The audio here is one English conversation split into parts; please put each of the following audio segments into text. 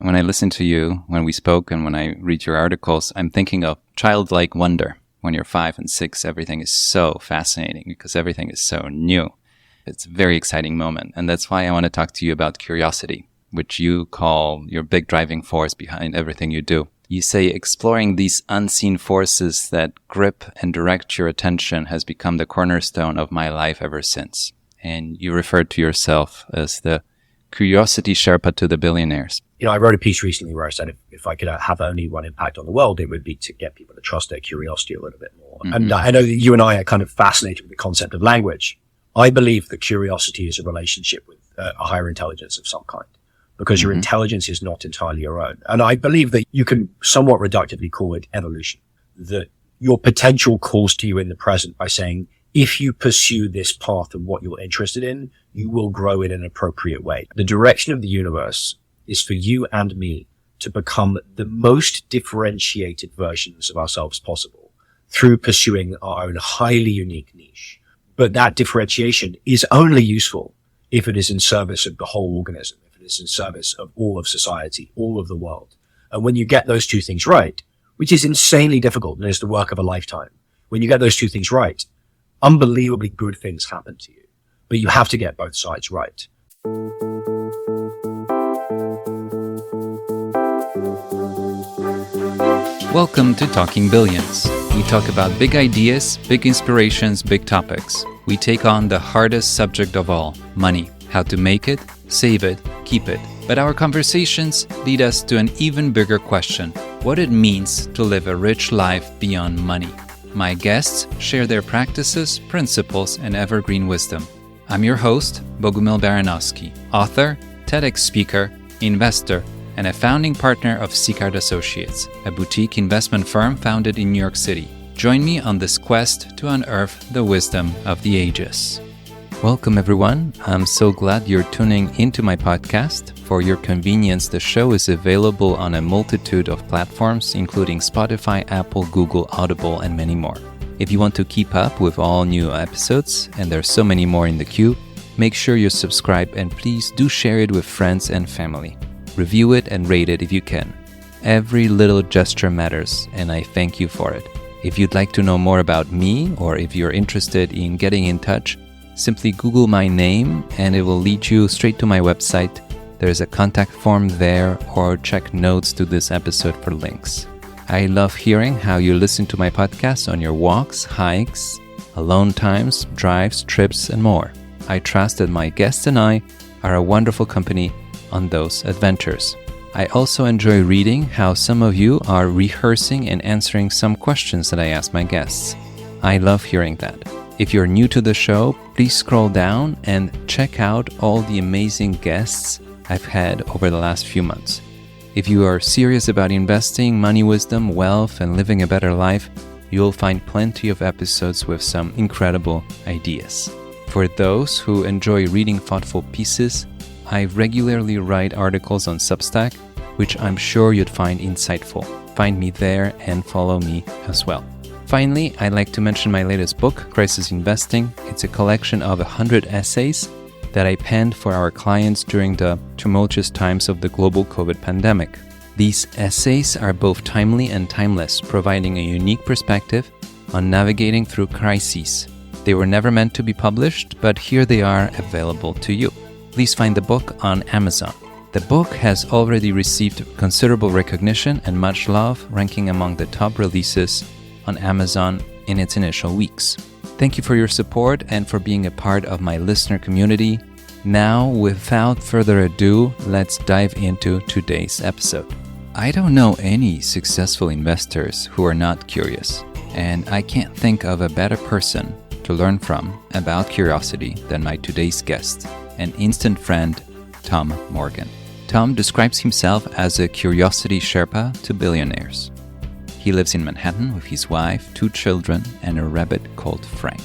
When I listen to you, when we spoke, and when I read your articles, I'm thinking of childlike wonder. When you're 5 and 6, everything is so fascinating because everything is so new. It's a very exciting moment. And that's why I want to talk to you about curiosity, which you call your big driving force behind everything you do. You say exploring these unseen forces that grip and direct your attention has become the cornerstone of my life ever since. And you referred to yourself as the curiosity Sherpa to the billionaires. I wrote a piece recently where I said if I could have only one impact on the world, it would be to get people to trust their curiosity a little bit more. Mm-hmm. And I know that you and I are kind of fascinated with the concept of language. I believe that curiosity is a relationship with a higher intelligence of some kind, because your intelligence is not entirely your own. And I believe that you can somewhat reductively call it evolution, that your potential calls to you in the present by saying, if you pursue this path of what you're interested in, you will grow in an appropriate way. The direction of the universe is for you and me to become the most differentiated versions of ourselves possible through pursuing our own highly unique niche. But that differentiation is only useful if it is in service of the whole organism, if it is in service of all of society, all of the world. And when you get those two things right, which is insanely difficult and is the work of a lifetime, when you get those two things right, unbelievably good things happen to you. But you have to get both sides right. Welcome to Talking Billions. We talk about big ideas, big inspirations, big topics. We take on the hardest subject of all, money. How to make it, save it, keep it. But our conversations lead us to an even bigger question: what it means to live a rich life beyond money. My guests share their practices, principles, and evergreen wisdom. I'm your host, Bogumil Baranowski, author, TEDx speaker, investor, and a founding partner of Sicard Associates, a boutique investment firm founded in New York City. Join me on this quest to unearth the wisdom of the ages. Welcome, everyone. I'm so glad you're tuning into my podcast. For your convenience, the show is available on a multitude of platforms, including Spotify, Apple, Google, Audible, and many more. If you want to keep up with all new episodes, and there's so many more in the queue, make sure you subscribe and please do share it with friends and family. Review it and rate it if you can. Every little gesture matters, and I thank you for it. If you'd like to know more about me, or if you're interested in getting in touch, simply Google my name and it will lead you straight to my website. There's a contact form there, or check notes to this episode for links. I love hearing how you listen to my podcast on your walks, hikes, alone times, drives, trips, and more. I trust that my guests and I are a wonderful company on those adventures. I also enjoy reading how some of you are rehearsing and answering some questions that I ask my guests. I love hearing that. If you're new to the show, please scroll down and check out all the amazing guests I've had over the last few months. If you are serious about investing, money wisdom, wealth, and living a better life, you'll find plenty of episodes with some incredible ideas. For those who enjoy reading thoughtful pieces, I regularly write articles on Substack, which I'm sure you'd find insightful. Find me there and follow me as well. Finally, I'd like to mention my latest book, Crisis Investing. It's a collection of 100 essays that I penned for our clients during the tumultuous times of the global COVID pandemic. These essays are both timely and timeless, providing a unique perspective on navigating through crises. They were never meant to be published, but here they are available to you. Please find the book on Amazon. The book has already received considerable recognition and much love, ranking among the top releases on Amazon in its initial weeks. Thank you for your support and for being a part of my listener community. Now, without further ado, let's dive into today's episode. I don't know any successful investors who are not curious, and I can't think of a better person to learn from about curiosity than my today's guest, an instant friend, Tom Morgan. Tom describes himself as a curiosity Sherpa to billionaires. He lives in Manhattan with his wife, 2 children, and a rabbit called Frank.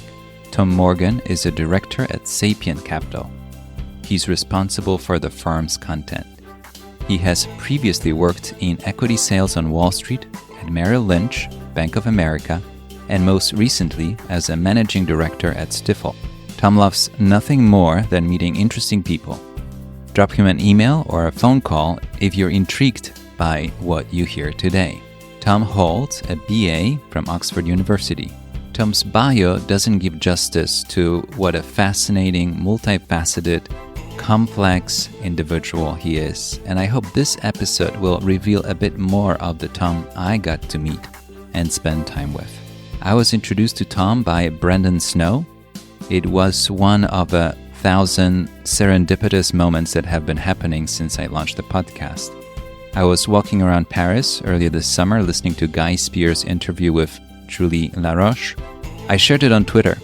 Tom Morgan is a director at Sapient Capital. He's responsible for the firm's content. He has previously worked in equity sales on Wall Street at Merrill Lynch, Bank of America, and most recently as a managing director at Stifel. Tom loves nothing more than meeting interesting people. drop him an email or a phone call if you're intrigued by what you hear today. Tom holds a BA from Oxford University. Tom's bio doesn't give justice to what a fascinating, multifaceted, complex individual he is, and I hope this episode will reveal a bit more of the Tom I got to meet and spend time with. I was introduced to Tom by Brendon Snow. It was one of 1,000 serendipitous moments that have been happening since I launched the podcast. I was walking around Paris earlier this summer listening to Guy Spears' interview with Julie Laroche. I shared it on Twitter,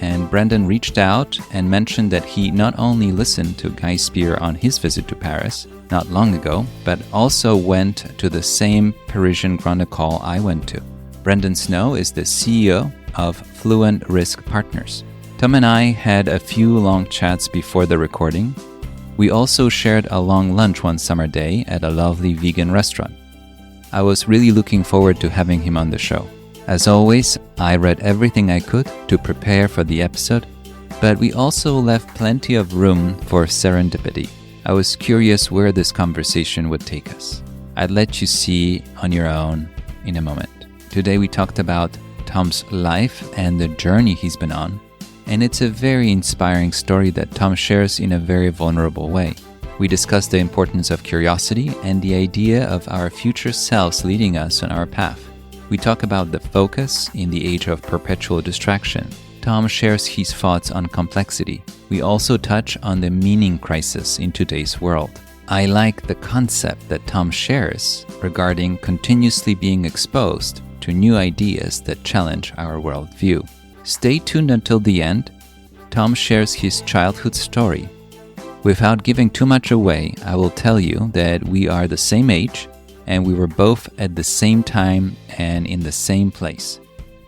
and Brendon reached out and mentioned that he not only listened to Guy Spears on his visit to Paris not long ago, but also went to the same Parisian Grand École I went to. Brendon Snow is the CEO of Fluent Risk Partners. Tom and I had a few long chats before the recording. We also shared a long lunch one summer day at a lovely vegan restaurant. I was really looking forward to having him on the show. As always, I read everything I could to prepare for the episode, but we also left plenty of room for serendipity. I was curious where this conversation would take us. I'd let you see on your own in a moment. Today we talked about Tom's life and the journey he's been on, and it's a very inspiring story that Tom shares in a very vulnerable way. We discuss the importance of curiosity and the idea of our future selves leading us on our path. We talk about the focus in the age of perpetual distraction. Tom shares his thoughts on complexity. We also touch on the meaning crisis in today's world. I like the concept that Tom shares regarding continuously being exposed to new ideas that challenge our worldview. Stay tuned until the end. Tom shares his childhood story. Without giving too much away, I will tell you that we are the same age and we were both at the same time and in the same place,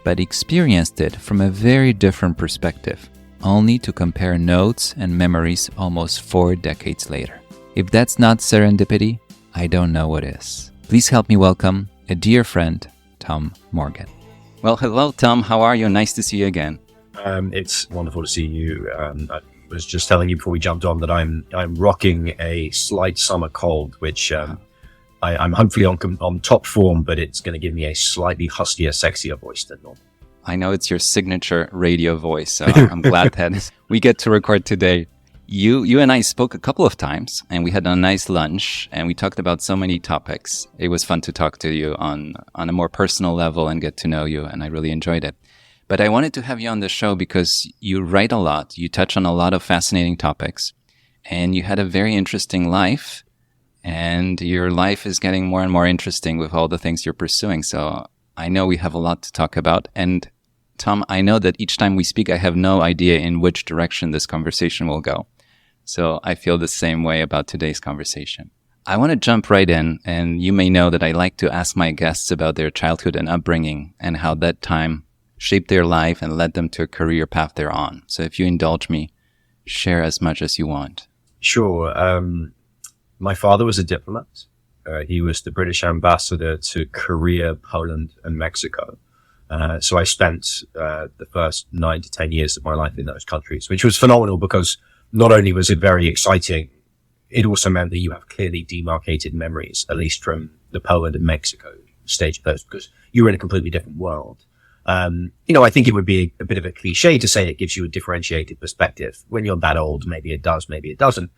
but experienced it from a very different perspective, only to compare notes and memories almost 4 decades later. If that's not serendipity, I don't know what is. Please help me welcome a dear friend, Tom Morgan. Well, hello, Tom. How are you? Nice to see you again. It's wonderful to see you. I was just telling you before we jumped on that I'm rocking a slight summer cold, which I'm hopefully on top form, but it's going to give me a slightly huskier, sexier voice than normal. I know it's your signature radio voice, so I'm glad that we get to record today. You and I spoke a couple of times, and we had a nice lunch, and we talked about so many topics. It was fun to talk to you on a more personal level and get to know you, and I really enjoyed it. But I wanted to have you on the show because you write a lot, you touch on a lot of fascinating topics, and you had a very interesting life, and your life is getting more and more interesting with all the things you're pursuing. So I know we have a lot to talk about, and Tom, I know that each time we speak, I have no idea in which direction this conversation will go. So I feel the same way about today's conversation. I want to jump right in, and you may know that I like to ask my guests about their childhood and upbringing and how that time shaped their life and led them to a career path they're on. So if you indulge me, share as much as you want. Sure. My father was a diplomat. He was the British ambassador to Korea, Poland, and Mexico. So I spent the first 9 to 10 years of my life in those countries, which was phenomenal because not only was it very exciting, it also meant that you have clearly demarcated memories, at least from the Poland and Mexico stage of those, because you were in a completely different world. I think it would be a bit of a cliche to say it gives you a differentiated perspective. When you're that old, maybe it does, maybe it doesn't.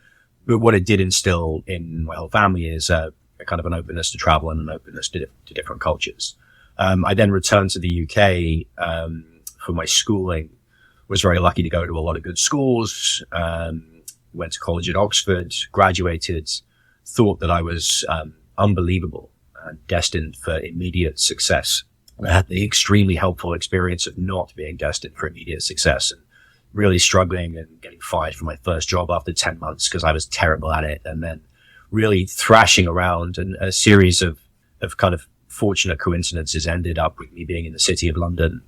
But what it did instill in my whole family is a kind of an openness to travel and an openness to different cultures. I then returned to the UK for my schooling. Was very lucky to go to a lot of good schools, went to college at Oxford, graduated, thought that I was unbelievable and destined for immediate success. I had the extremely helpful experience of not being destined for immediate success and really struggling and getting fired from my first job after 10 months because I was terrible at it, and then really thrashing around, and a series of kind of fortunate coincidences ended up with me being in the City of London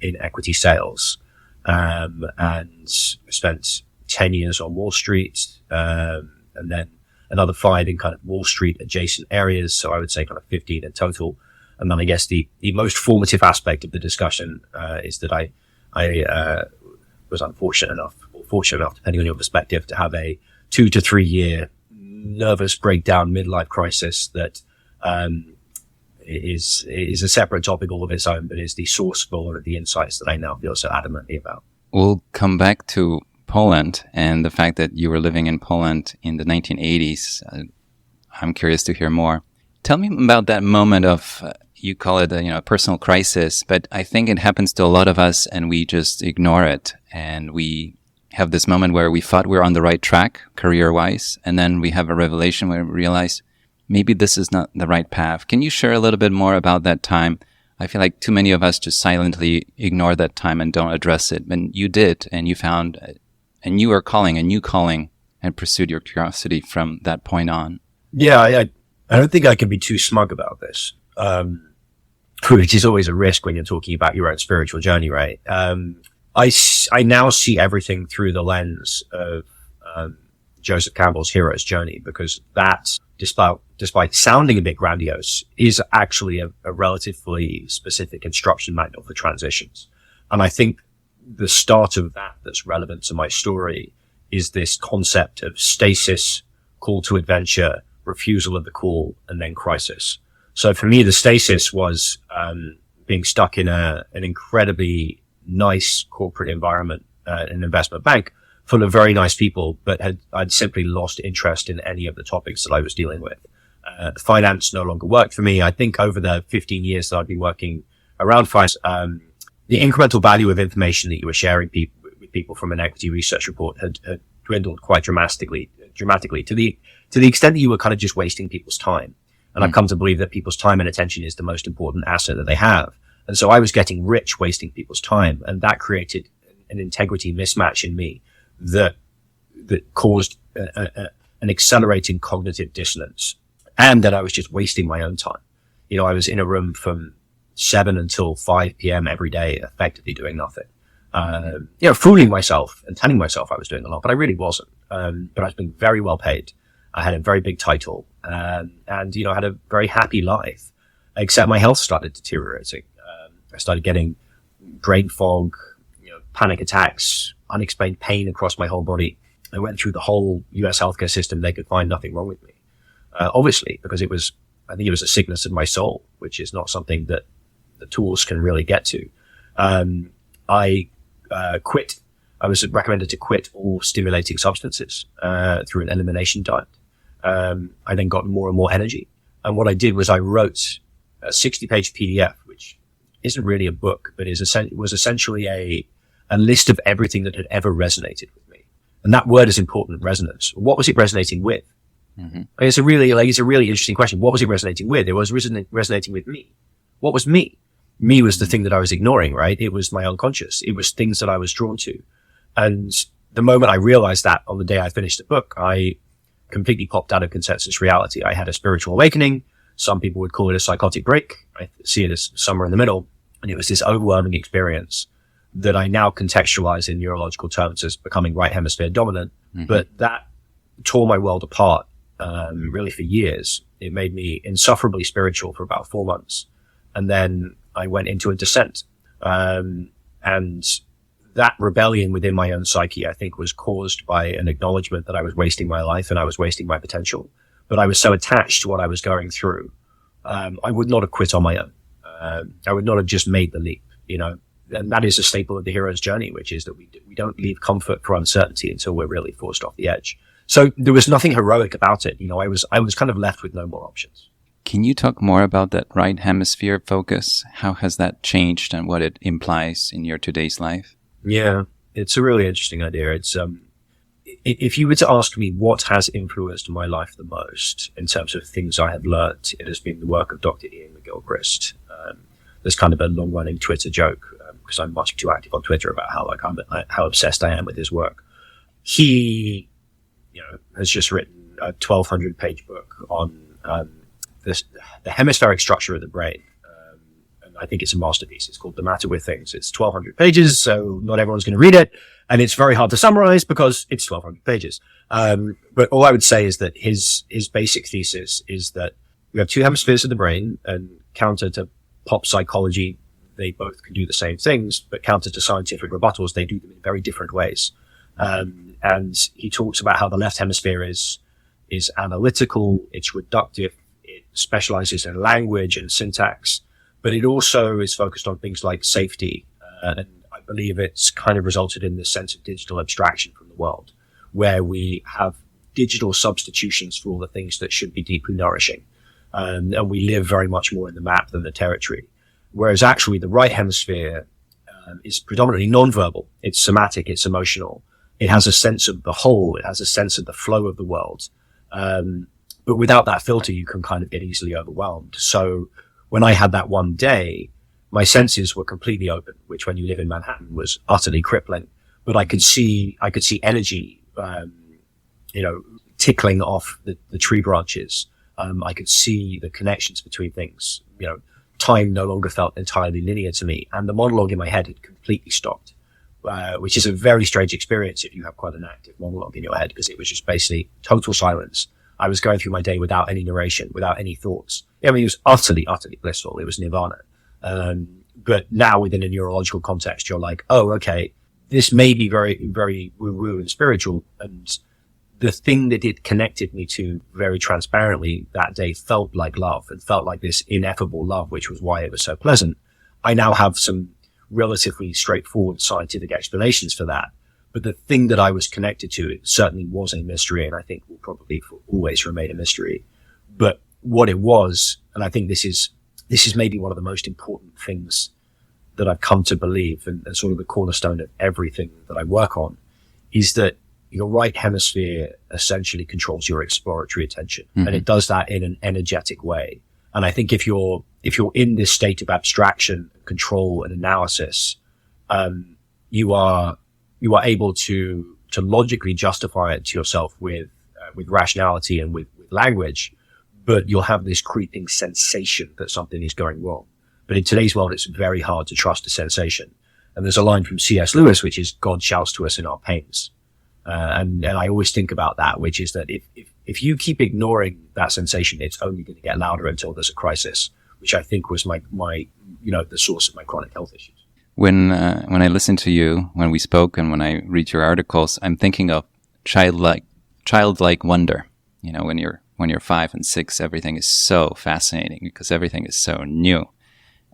in equity sales. And spent 10 years on Wall Street, and then another 5 in kind of Wall Street adjacent areas. So I would say kind of 15 in total. And then I guess the most formative aspect of the discussion, is that I was unfortunate enough, or fortunate enough, depending on your perspective, to have a 2 to 3 year nervous breakdown, midlife crisis that is a separate topic all of its own, but is the source of all of the insights that I now feel so adamantly about. We'll come back to Poland and the fact that you were living in Poland in the 1980s. I'm curious to hear more. Tell me about that moment of, you call it a personal crisis, but I think it happens to a lot of us and we just ignore it. And we have this moment where we thought we're on the right track career-wise, and then we have a revelation where we realize maybe this is not the right path. Can you share a little bit more about that time? I feel like too many of us just silently ignore that time and don't address it. And you did, and you found a new calling and pursued your curiosity from that point on. Yeah, I don't think I can be too smug about this, which is always a risk when you're talking about your own spiritual journey, right? I now see everything through the lens of Joseph Campbell's hero's journey, because that, despite sounding a bit grandiose, is actually a relatively specific instruction manual for transitions. And I think the start of that's relevant to my story is this concept of stasis, call to adventure, refusal of the call, and then crisis. So for me, the stasis was being stuck in an incredibly nice corporate environment, an investment bank full of very nice people, but I'd simply lost interest in any of the topics that I was dealing with. Finance no longer worked for me. I think over the 15 years that I'd been working around finance, the incremental value of information that you were sharing with people from an equity research report had dwindled quite dramatically to the extent that you were kind of just wasting people's time. And I've come to believe that people's time and attention is the most important asset that they have. And so I was getting rich wasting people's time, and that created an integrity mismatch in me that caused an accelerating cognitive dissonance, and that I was just wasting my own time. I was in a room from 7 until 5 p.m. every day, effectively doing nothing. Fooling myself and telling myself I was doing a lot, but I really wasn't. But I was being very well paid. I had a very big title, and I had a very happy life, except my health started deteriorating. I started getting brain fog, panic attacks, unexplained pain across my whole body. I went through the whole US healthcare system. They could find nothing wrong with me. Obviously, because I think it was a sickness of my soul, which is not something that the tools can really get to. I quit. I was recommended to quit all stimulating substances through an elimination diet. I then got more and more energy. And what I did was I wrote a 60-page PDF, which isn't really a book, but was essentially a list of everything that had ever resonated with me. And that word is important, resonance. What was it resonating with? Mm-hmm. It's a really interesting question. What was it resonating with? It was resonating with me. What was me? Me was the thing that I was ignoring, right? It was my unconscious. It was things that I was drawn to. And the moment I realized that on the day I finished the book, I completely popped out of consensus reality. I had a spiritual awakening. Some people would call it a psychotic break. I see it as somewhere in the middle. And it was this overwhelming experience that I now contextualize in neurological terms as becoming right hemisphere dominant. Mm-hmm. But that tore my world apart, really for years. It made me insufferably spiritual for about 4 months. And then I went into a descent. And that rebellion within my own psyche, I think, was caused by an acknowledgement that I was wasting my life and I was wasting my potential. But I was so attached to what I was going through. I would not have quit on my own. I would not have just made the leap, and that is a staple of the hero's journey, which is that we don't leave comfort for uncertainty until we're really forced off the edge. So there was nothing heroic about it. I was kind of left with no more options. Can you talk more about that right hemisphere focus? How has that changed and what it implies in your today's life? Yeah, it's a really interesting idea. It's, if you were to ask me what has influenced my life the most in terms of things I have learned, it has been the work of Dr. Ian McGilchrist. There's kind of a long-running Twitter joke, because I'm much too active on Twitter about how obsessed I am with his work. He, has just written a 1,200-page book on the hemispheric structure of the brain. And I think it's a masterpiece. It's called The Matter with Things. It's 1,200 pages, so not everyone's going to read it. And it's very hard to summarize because it's 1,200 pages. But all I would say is that his basic thesis is that we have two hemispheres of the brain, and counter to pop psychology, they both can do the same things, but counter to scientific rebuttals, they do them in very different ways. And he talks about how the left hemisphere is analytical, it's reductive, it specializes in language and syntax, but it also is focused on things like safety. And I believe it's kind of resulted in this sense of digital abstraction from the world, where we have digital substitutions for all the things that should be deeply nourishing. And we live very much more in the map than the territory. Whereas actually the right hemisphere is predominantly nonverbal. It's somatic, it's emotional. It has a sense of the whole. It has a sense of the flow of the world. But without that filter, you can kind of get easily overwhelmed. So when I had that one day, my senses were completely open, which when you live in Manhattan was utterly crippling. But I could see energy, tickling off the tree branches. I could see the connections between things. Time no longer felt entirely linear to me, and the monologue in my head had completely stopped, which is a very strange experience if you have quite an active monologue in your head, because it was just basically total silence. I was going through my day without any narration, without any thoughts. I mean, it was utterly, utterly blissful. It was nirvana. But now within a neurological context, you're like, oh, okay, this may be very, very woo-woo and spiritual, and the thing that it connected me to very transparently that day felt like love, and felt like this ineffable love, which was why it was so pleasant. I now have some relatively straightforward scientific explanations for that. But the thing that I was connected to, it certainly was a mystery, and I think will probably always remain a mystery. But what it was, and I think this is maybe one of the most important things that I've come to believe, and sort of the cornerstone of everything that I work on, is that your right hemisphere essentially controls your exploratory attention. Mm-hmm. And it does that in an energetic way. And I think if you're in this state of abstraction, control, and analysis, you are able to logically justify it to yourself with rationality and with language, but you'll have this creeping sensation that something is going wrong. But in today's world, it's very hard to trust a sensation. And there's a line from C.S. Lewis, which is, God shouts to us in our pains. And I always think about that, which is that if you keep ignoring that sensation, it's only going to get louder until there's a crisis, which I think was my the source of my chronic health issues. When I listen to you, when we spoke, and when I read your articles, I'm thinking of childlike wonder. When you're 5 and 6, everything is so fascinating because everything is so new.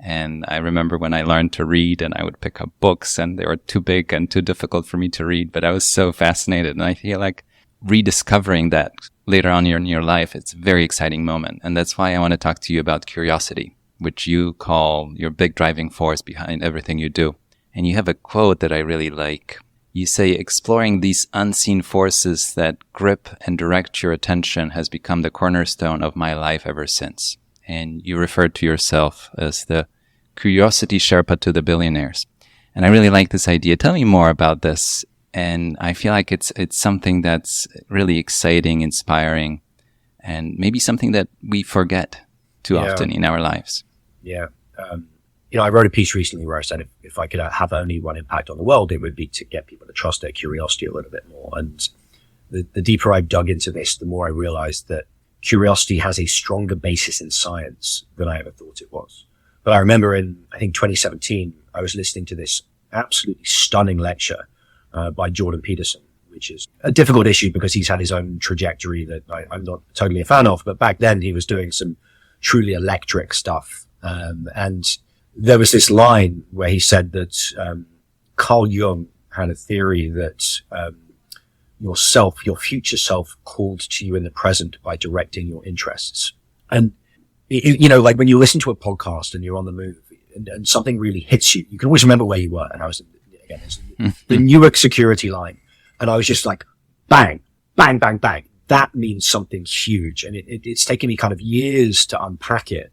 And I remember when I learned to read, and I would pick up books and they were too big and too difficult for me to read, but I was so fascinated. And I feel like rediscovering that later on in your life, it's a very exciting moment. And that's why I want to talk to you about curiosity, which you call your big driving force behind everything you do. And you have a quote that I really like. You say, exploring these unseen forces that grip and direct your attention has become the cornerstone of my life ever since. And you referred to yourself as the curiosity Sherpa to the billionaires. And I really like this idea. Tell me more about this. And I feel like it's something that's really exciting, inspiring, and maybe something that we forget too often in our lives. Yeah. I wrote a piece recently where I said if I could have only one impact on the world, it would be to get people to trust their curiosity a little bit more. And the deeper I've dug into this, the more I realized that curiosity has a stronger basis in science than I ever thought it was. But I remember in, I think, 2017, I was listening to this absolutely stunning lecture by Jordan Peterson, which is a difficult issue because he's had his own trajectory that I'm not totally a fan of. But back then, he was doing some truly electric stuff. And there was this line where he said that Carl Jung had a theory that your future self called to you in the present by directing your interests. And, like when you listen to a podcast and you're on the move and something really hits you, you can always remember where you were. And I was, again, the Newark security line. And I was just like, bang, bang, bang, bang. That means something huge. And it's taken me kind of years to unpack it.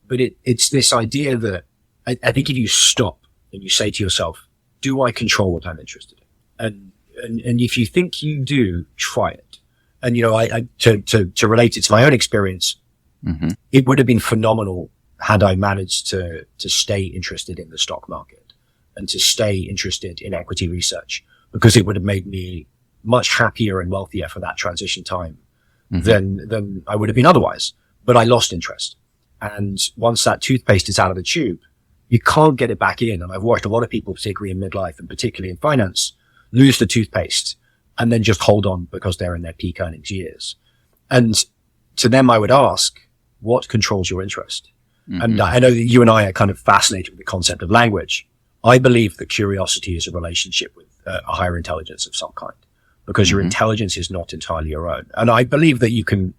But it's this idea that I think if you stop and you say to yourself, do I control what I'm interested in? And if you think you do, try it. And, to relate it to my own experience, mm-hmm. It would have been phenomenal had I managed to stay interested in the stock market and to stay interested in equity research, because it would have made me much happier and wealthier for that transition time mm-hmm. than I would have been otherwise. But I lost interest. And once that toothpaste is out of the tube, you can't get it back in. And I've watched a lot of people, particularly in midlife and particularly in finance, lose the toothpaste, and then just hold on because they're in their peak earnings years. And to them, I would ask, what controls your interest? Mm-hmm. And I know that you and I are kind of fascinated with the concept of language. I believe that curiosity is a relationship with a higher intelligence of some kind, because your intelligence is not entirely your own. And I believe that you can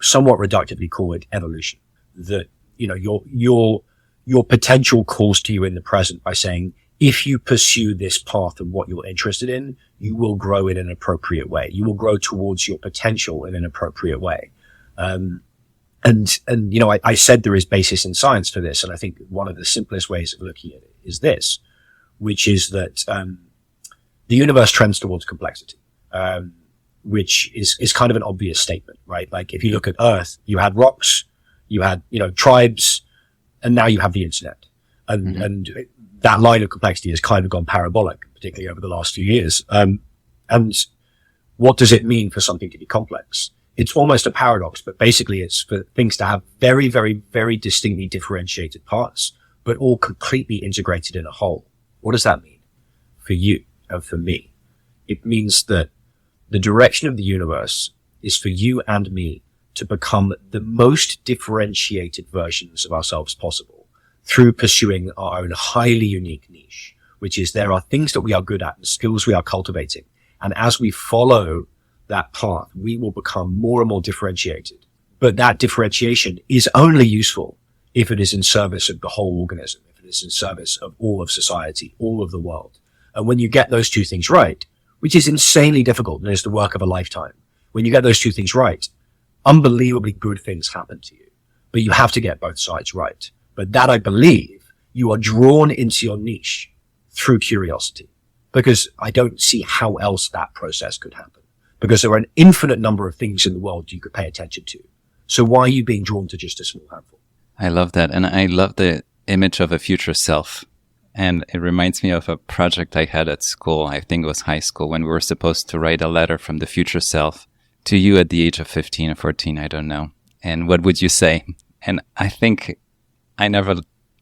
somewhat reductively call it evolution. That, you know, your potential calls to you in the present by saying, if you pursue this path of what you're interested in, you will grow in an appropriate way. You will grow towards your potential in an appropriate way. And you know, I said there is basis in science for this. And I think one of the simplest ways of looking at it is this, which is that, the universe trends towards complexity, which is kind of an obvious statement, right? Like if you look at Earth, you had rocks, you had, you know, tribes, and now you have the internet. And that line of complexity has kind of gone parabolic, particularly over the last few years. And what does it mean for something to be complex? It's almost a paradox, but basically it's for things to have very, very, very distinctly differentiated parts, but all completely integrated in a whole. What does that mean for you and for me? It means that the direction of the universe is for you and me to become the most differentiated versions of ourselves possible through pursuing our own highly unique niche, which is there are things that we are good at and skills we are cultivating. And as we follow that path, we will become more and more differentiated. But that differentiation is only useful if it is in service of the whole organism, if it is in service of all of society, all of the world. And when you get those two things right, which is insanely difficult and is the work of a lifetime, when you get those two things right, unbelievably good things happen to you. But you have to get both sides right. But that, I believe, you are drawn into your niche through curiosity, because I don't see how else that process could happen, because there are an infinite number of things in the world you could pay attention to. So why are you being drawn to just a small handful? I love that. And I love the image of a future self. And it reminds me of a project I had at school. I think it was high school, when we were supposed to write a letter from the future self to you at the age of 15 or 14, I don't know. And what would you say? And I think I never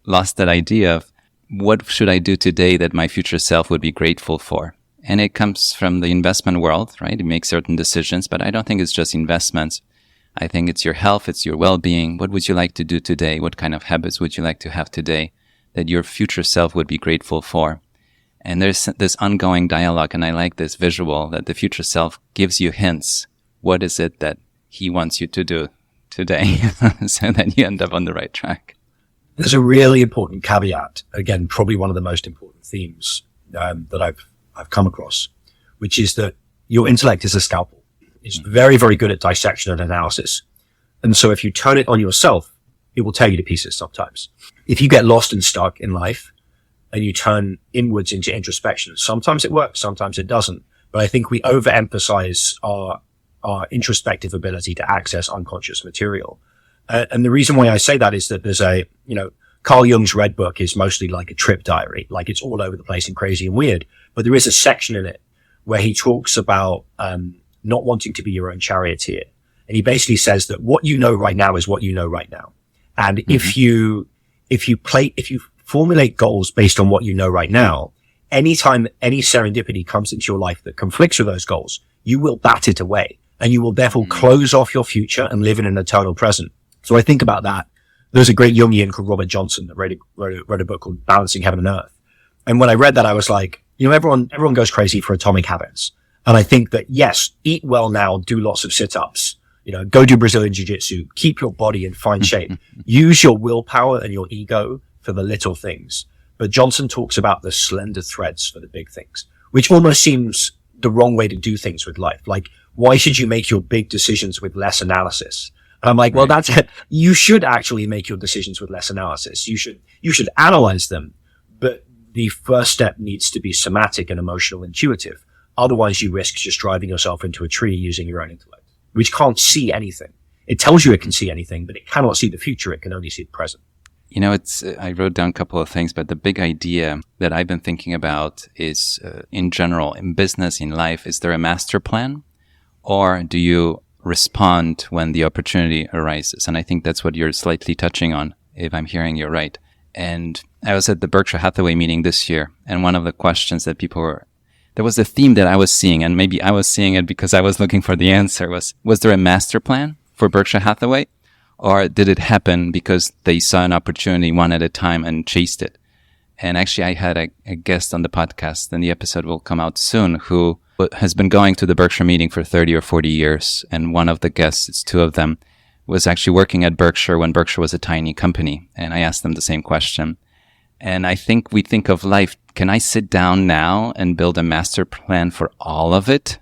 lost that idea of what should I do today that my future self would be grateful for? And it comes from the investment world, right? You make certain decisions, but I don't think it's just investments. I think it's your health, it's your well-being. What would you like to do today? What kind of habits would you like to have today that your future self would be grateful for? And there's this ongoing dialogue, and I like this visual that the future self gives you hints. What is it that he wants you to do today so that you end up on the right track? There's a really important caveat, again, probably one of the most important themes that I've come across, which is that your intellect is a scalpel. It's very, very good at dissection and analysis. And so if you turn it on yourself, it will tear you to pieces sometimes. If you get lost and stuck in life and you turn inwards into introspection, sometimes it works, sometimes it doesn't. But I think we overemphasize our introspective ability to access unconscious material. And the reason why I say that is that there's Carl Jung's Red Book is mostly like a trip diary, like it's all over the place and crazy and weird. But there is a section in it where he talks about not wanting to be your own charioteer. And he basically says that what you know right now is what you know right now. And if you formulate goals based on what you know right now, anytime any serendipity comes into your life that conflicts with those goals, you will bat it away, and you will therefore close off your future and live in an eternal present. So I think about that. There's a great Jungian called Robert Johnson that wrote a book called Balancing Heaven and Earth. And when I read that, I was like, everyone goes crazy for atomic habits. And I think that, yes, eat well now, do lots of sit-ups, go do Brazilian jiu-jitsu, keep your body in fine shape, use your willpower and your ego for the little things. But Johnson talks about the slender threads for the big things, which almost seems the wrong way to do things with life. Like, why should you make your big decisions with less analysis? And I'm like, well, that's it. You should actually make your decisions with less analysis. You should analyze them, but the first step needs to be somatic and emotional, intuitive. Otherwise, you risk just driving yourself into a tree using your own intellect, which can't see anything. It tells you it can see anything, but it cannot see the future. It can only see the present. I wrote down a couple of things, but the big idea that I've been thinking about is, in general, in business, in life, is there a master plan, or do you respond when the opportunity arises? And I think that's what you're slightly touching on, if I'm hearing you right. And I was at the Berkshire Hathaway meeting this year, and one of the questions that people were there was a theme that I was seeing, and maybe I was seeing it because I was looking for the answer. Was there a master plan for Berkshire Hathaway? Or did it happen because they saw an opportunity one at a time and chased it? And actually, I had a guest on the podcast, and the episode will come out soon, who has been going to the Berkshire meeting for 30 or 40 years. And one of the guests, it's two of them, was actually working at Berkshire when Berkshire was a tiny company. And I asked them the same question. And I think we think of life, can I sit down now and build a master plan for all of it?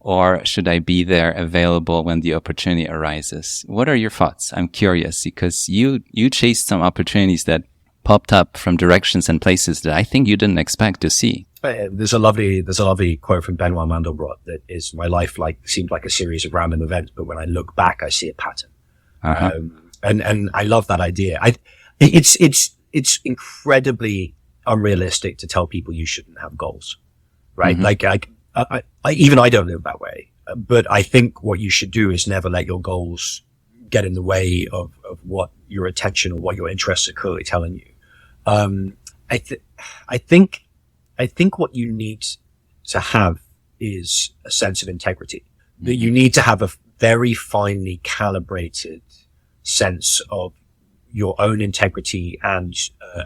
Or should I be there available when the opportunity arises? What are your thoughts? I'm curious because you chased some opportunities that popped up from directions and places that I think you didn't expect to see. There's a lovely quote from Benoit Mandelbrot that is, my life seemed like a series of random events, but when I look back, I see a pattern. Uh-huh. And I love that idea. It's incredibly unrealistic to tell people you shouldn't have goals, right? Mm-hmm. I don't live that way, but I think what you should do is never let your goals get in the way of what your attention or what your interests are clearly telling you. I think what you need to have is a sense of integrity. That you need to have a very finely calibrated sense of your own integrity and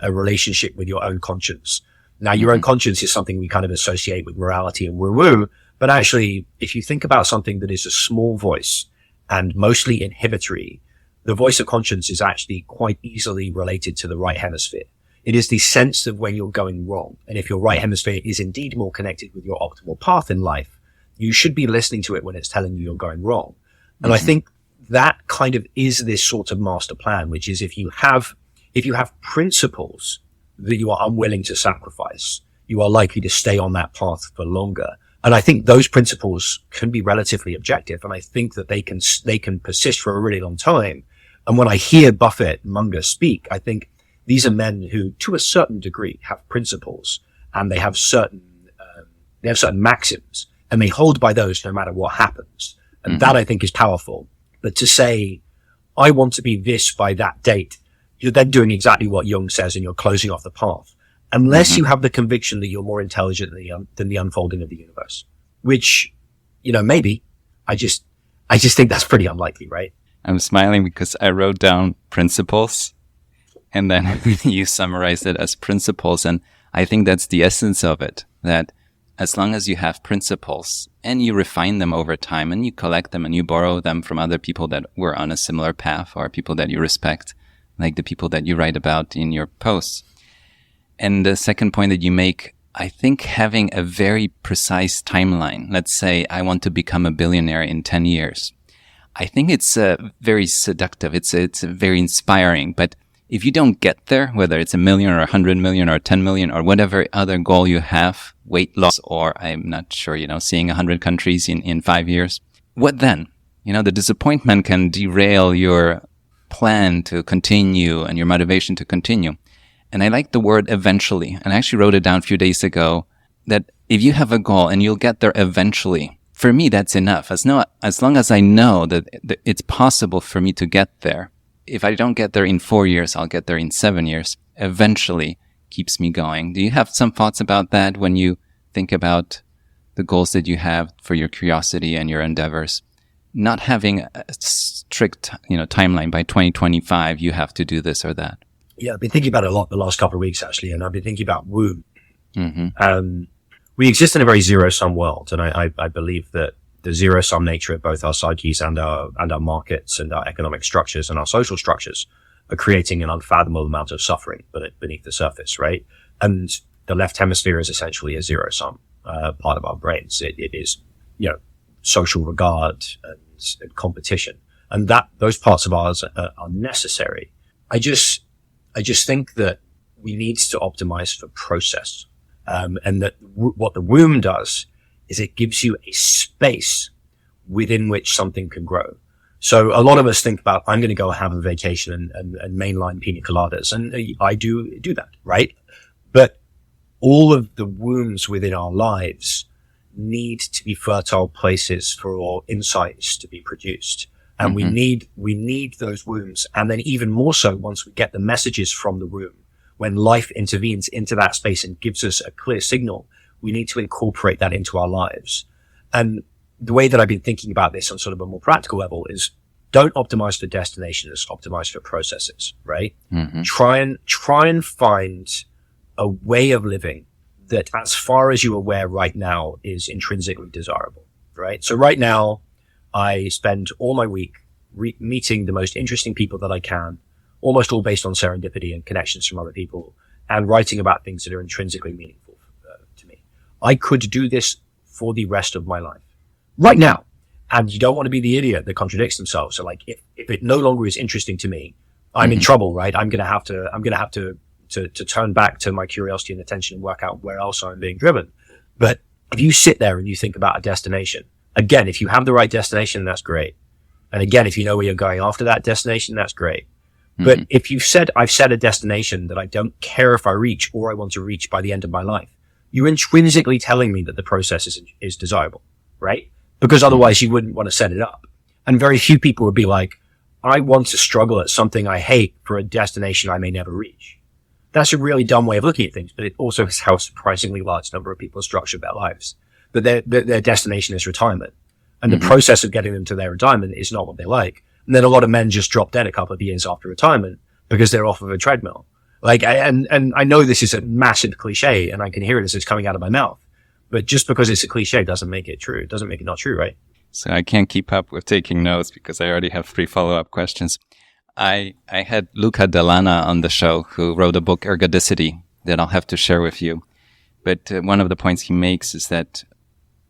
a relationship with your own conscience. Now, your own conscience is something we kind of associate with morality and woo-woo, but actually, if you think about something that is a small voice and mostly inhibitory, the voice of conscience is actually quite easily related to the right hemisphere. It is the sense of when you're going wrong. And if your right hemisphere is indeed more connected with your optimal path in life, you should be listening to it when it's telling you you're going wrong. And I think that kind of is this sort of master plan, which is if you have principles that you are unwilling to sacrifice, you are likely to stay on that path for longer. And I think those principles can be relatively objective. And I think that they can persist for a really long time. And when I hear Buffett and Munger speak, I think these are men who, to a certain degree, have principles and they have certain maxims and they hold by those no matter what happens. And that I think is powerful. But to say, I want to be this by that date, you're then doing exactly what Jung says and you're closing off the path. Unless you have the conviction that you're more intelligent than the unfolding of the universe, which, maybe. I just think that's pretty unlikely, right? I'm smiling because I wrote down principles and then you summarized it as principles. And I think that's the essence of it, that as long as you have principles and you refine them over time and you collect them and you borrow them from other people that were on a similar path or people that you respect, like the people that you write about in your posts. And the second point that you make, I think having a very precise timeline, let's say I want to become a billionaire in 10 years. I think it's very seductive. It's very inspiring. But if you don't get there, whether it's 1 million or 100 million or 10 million or whatever other goal you have, weight loss, or I'm not sure, seeing 100 countries in 5 years, what then? The disappointment can derail your plan to continue and your motivation to continue. And I like the word eventually. And I actually wrote it down a few days ago that if you have a goal and you'll get there eventually, for me, that's enough. As long as I know that it's possible for me to get there. If I don't get there in 4 years, I'll get there in 7 years. Eventually keeps me going. Do you have some thoughts about that when you think about the goals that you have for your curiosity and your endeavors? Not having a strict, timeline by 2025, you have to do this or that. Yeah, I've been thinking about it a lot the last couple of weeks, actually, and I've been thinking about womb. We exist in a very zero-sum world, and I believe that the zero-sum nature of both our psyches and our markets and our economic structures and our social structures are creating an unfathomable amount of suffering beneath the surface, right? And the left hemisphere is essentially a zero-sum part of our brains. It is, social regard and competition, and those parts of ours are necessary. I just think that we need to optimize for process. And that what the womb does is it gives you a space within which something can grow. So a lot of us think about, I'm going to go have a vacation and mainline pina coladas. And I do that, right? But all of the wombs within our lives need to be fertile places for insights to be produced. And we need those wombs. And then even more so once we get the messages from the womb, when life intervenes into that space and gives us a clear signal, We need to incorporate that into our lives. And the way that I've been thinking about this on sort of a more practical level is don't optimize for destinations, optimize for processes, right? Mm-hmm. Try and find a way of living that, as far as you're aware right now, is intrinsically desirable, right? So right now, I spend all my week meeting the most interesting people that I can, almost all based on serendipity and connections from other people, and writing about things that are intrinsically meaningful to me. I could do this for the rest of my life right now. And you don't want to be the idiot that contradicts themselves. So like, if it no longer is interesting to me, I'm in trouble, right? I'm going to have to turn back to my curiosity and attention and work out where else I'm being driven. But if you sit there and you think about a destination, again, if you have the right destination, that's great. And again, if you know where you're going after that destination, that's great. But if I've set a destination that I don't care if I reach or I want to reach by the end of my life, you're intrinsically telling me that the process is desirable, right? Because otherwise you wouldn't want to set it up. And very few people would be like, I want to struggle at something I hate for a destination I may never reach. That's a really dumb way of looking at things, but it also is how a surprisingly large number of people structure their lives. That their destination is retirement. And the process of getting them to their retirement is not what they like. And then a lot of men just drop dead a couple of years after retirement because they're off of a treadmill. Like, and I know this is a massive cliche and I can hear it as it's coming out of my mouth, but just because it's a cliche doesn't make it true. It doesn't make it not true, right? So I can't keep up with taking notes because I already have 3 follow-up questions. I had Luca Delana on the show who wrote a book, Ergodicity, that I'll have to share with you. But one of the points he makes is that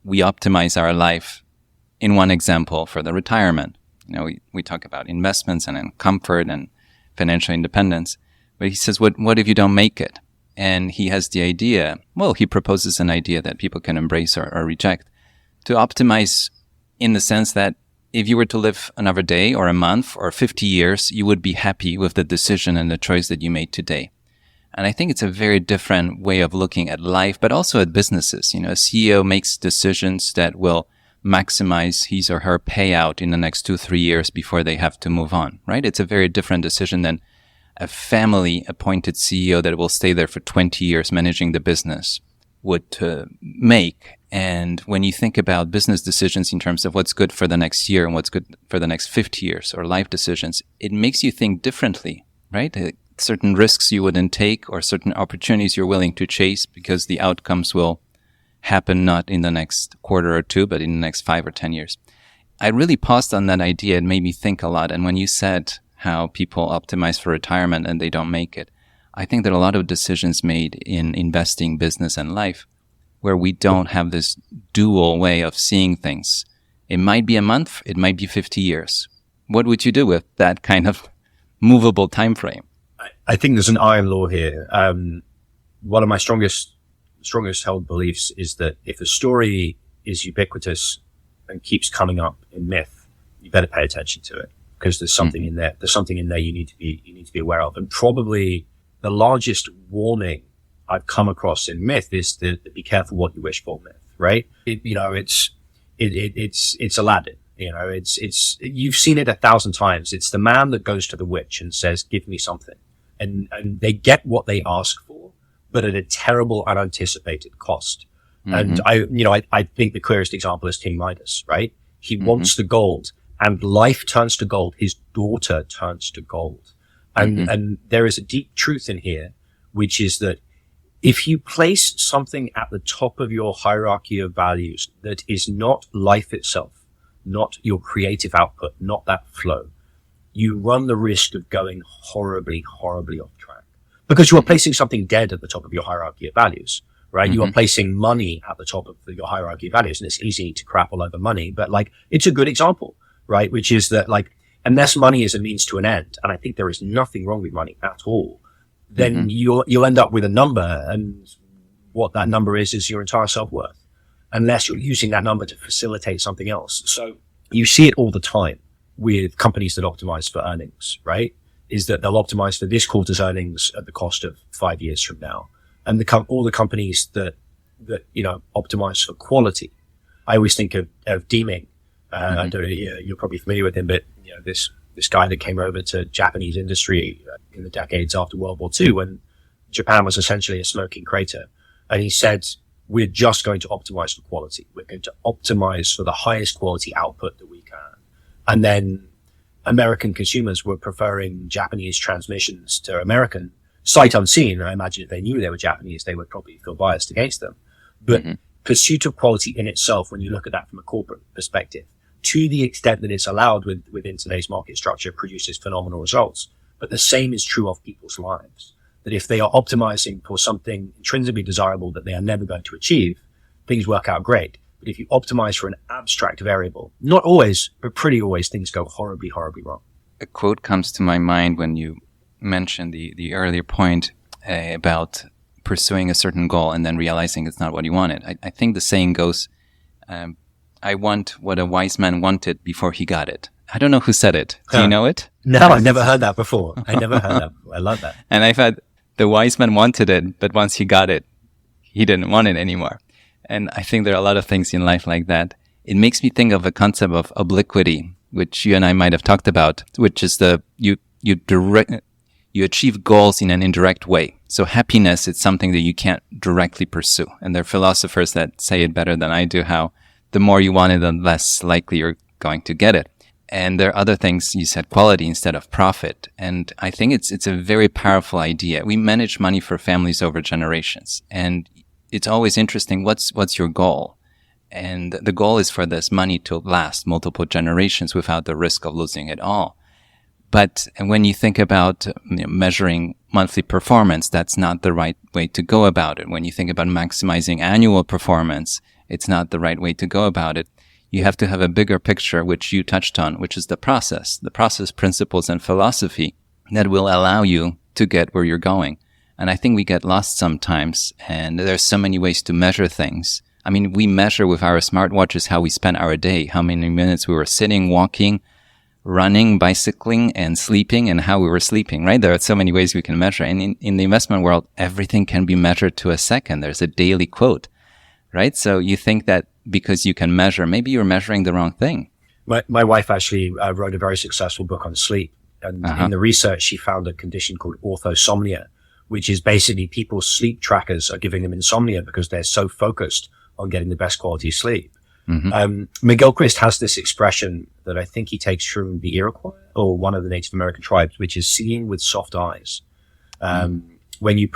we optimize our life in one example for the retirement. You know, we talk about investments and comfort and financial independence. But he says, what if you don't make it? And he has the idea, he proposes an idea that people can embrace or reject, to optimize in the sense that if you were to live another day or a month or 50 years, you would be happy with the decision and the choice that you made today. And I think it's a very different way of looking at life, but also at businesses. You know, a CEO makes decisions that will maximize his or her payout in the next 2-3 years before they have to move on, right? It's a very different decision than a family appointed CEO that will stay there for 20 years managing the business would make. And when you think about business decisions in terms of what's good for the next year and what's good for the next 50 years or life decisions, it makes you think differently, right? Certain risks you wouldn't take or certain opportunities you're willing to chase because the outcomes will happen not in the next quarter or 2, but in the next 5 or 10 years. I really paused on that idea. It made me think a lot. And when you said how people optimize for retirement and they don't make it, I think that a lot of decisions made in investing, business, and life where we don't have this dual way of seeing things. It might be a month, it might be 50 years. What would you do with that kind of movable time frame? I think there's an iron law here. One of my strongest held beliefs is that if a story is ubiquitous and keeps coming up in myth, you better pay attention to it because there's something in there. There's something in there you need to be aware of. And probably the largest warning I've come across in myth is the be careful what you wish for myth, right? It's Aladdin. You know, you've seen it 1,000 times. It's the man that goes to the witch and says, give me something. And they get what they ask for, but at a terrible unanticipated cost. And I think the clearest example is King Midas, right? He wants the gold and life turns to gold. His daughter turns to gold. And there is a deep truth in here, which is that if you place something at the top of your hierarchy of values that is not life itself, not your creative output, not that flow, you run the risk of going horribly, horribly off track because you are placing something dead at the top of your hierarchy of values, right? You are placing money at the top of your hierarchy of values, and it's easy to crap all over money, but like, it's a good example, right? Which is that like, unless money is a means to an end, and I think there is nothing wrong with money at all, then you'll end up with a number, and what that number is your entire self-worth, unless you're using that number to facilitate something else. So you see it all the time with companies that optimize for earnings, right? Is that they'll optimize for this quarter's earnings at the cost of 5 years from now. And all the companies that optimize for quality. I always think of Deming. I don't know, you're probably familiar with him, but this guy that came over to Japanese industry in the decades after World War II when Japan was essentially a smoking crater. And he said, we're just going to optimize for quality. We're going to optimize for the highest quality output that we can. And then American consumers were preferring Japanese transmissions to American, sight unseen. I imagine if they knew they were Japanese, they would probably feel biased against them. But pursuit of quality in itself, when you look at that from a corporate perspective, to the extent that it's allowed within today's market structure, produces phenomenal results. But the same is true of people's lives. That if they are optimizing for something intrinsically desirable that they are never going to achieve, things work out great. But if you optimize for an abstract variable, not always, but pretty always, things go horribly, horribly wrong. A quote comes to my mind when you mentioned the earlier point about pursuing a certain goal and then realizing it's not what you wanted. I think the saying goes, I want what a wise man wanted before he got it. I don't know who said it. Do you know it? No, I've never heard that before. I love that. And I've had the wise man wanted it, but once he got it, he didn't want it anymore. And I think there are a lot of things in life like that. It makes me think of a concept of obliquity, which you and I might have talked about, which is you achieve goals in an indirect way. So happiness is something that you can't directly pursue. And there are philosophers that say it better than I do, how the more you want it, the less likely you're going to get it. And there are other things. You said quality instead of profit. And I think it's a very powerful idea. We manage money for families over generations. And it's always interesting. What's your goal? And the goal is for this money to last multiple generations without the risk of losing it all. But when you think about measuring monthly performance, that's not the right way to go about it. When you think about maximizing annual performance, it's not the right way to go about it. You have to have a bigger picture, which you touched on, which is the process principles and philosophy that will allow you to get where you're going. And I think we get lost sometimes, and there's so many ways to measure things. I mean, we measure with our smartwatches how we spent our day, how many minutes we were sitting, walking, running, bicycling, and sleeping, and how we were sleeping, right? There are so many ways we can measure. And in the investment world, everything can be measured to a second. There's a daily quote, right? So you think that because you can measure, maybe you're measuring the wrong thing. My wife actually wrote a very successful book on sleep. And in the research, she found a condition called orthosomnia, which is basically people's sleep trackers are giving them insomnia because they're so focused on getting the best quality sleep. Miguel Christ has this expression that I think he takes from the Iroquois or one of the Native American tribes, which is seeing with soft eyes. When you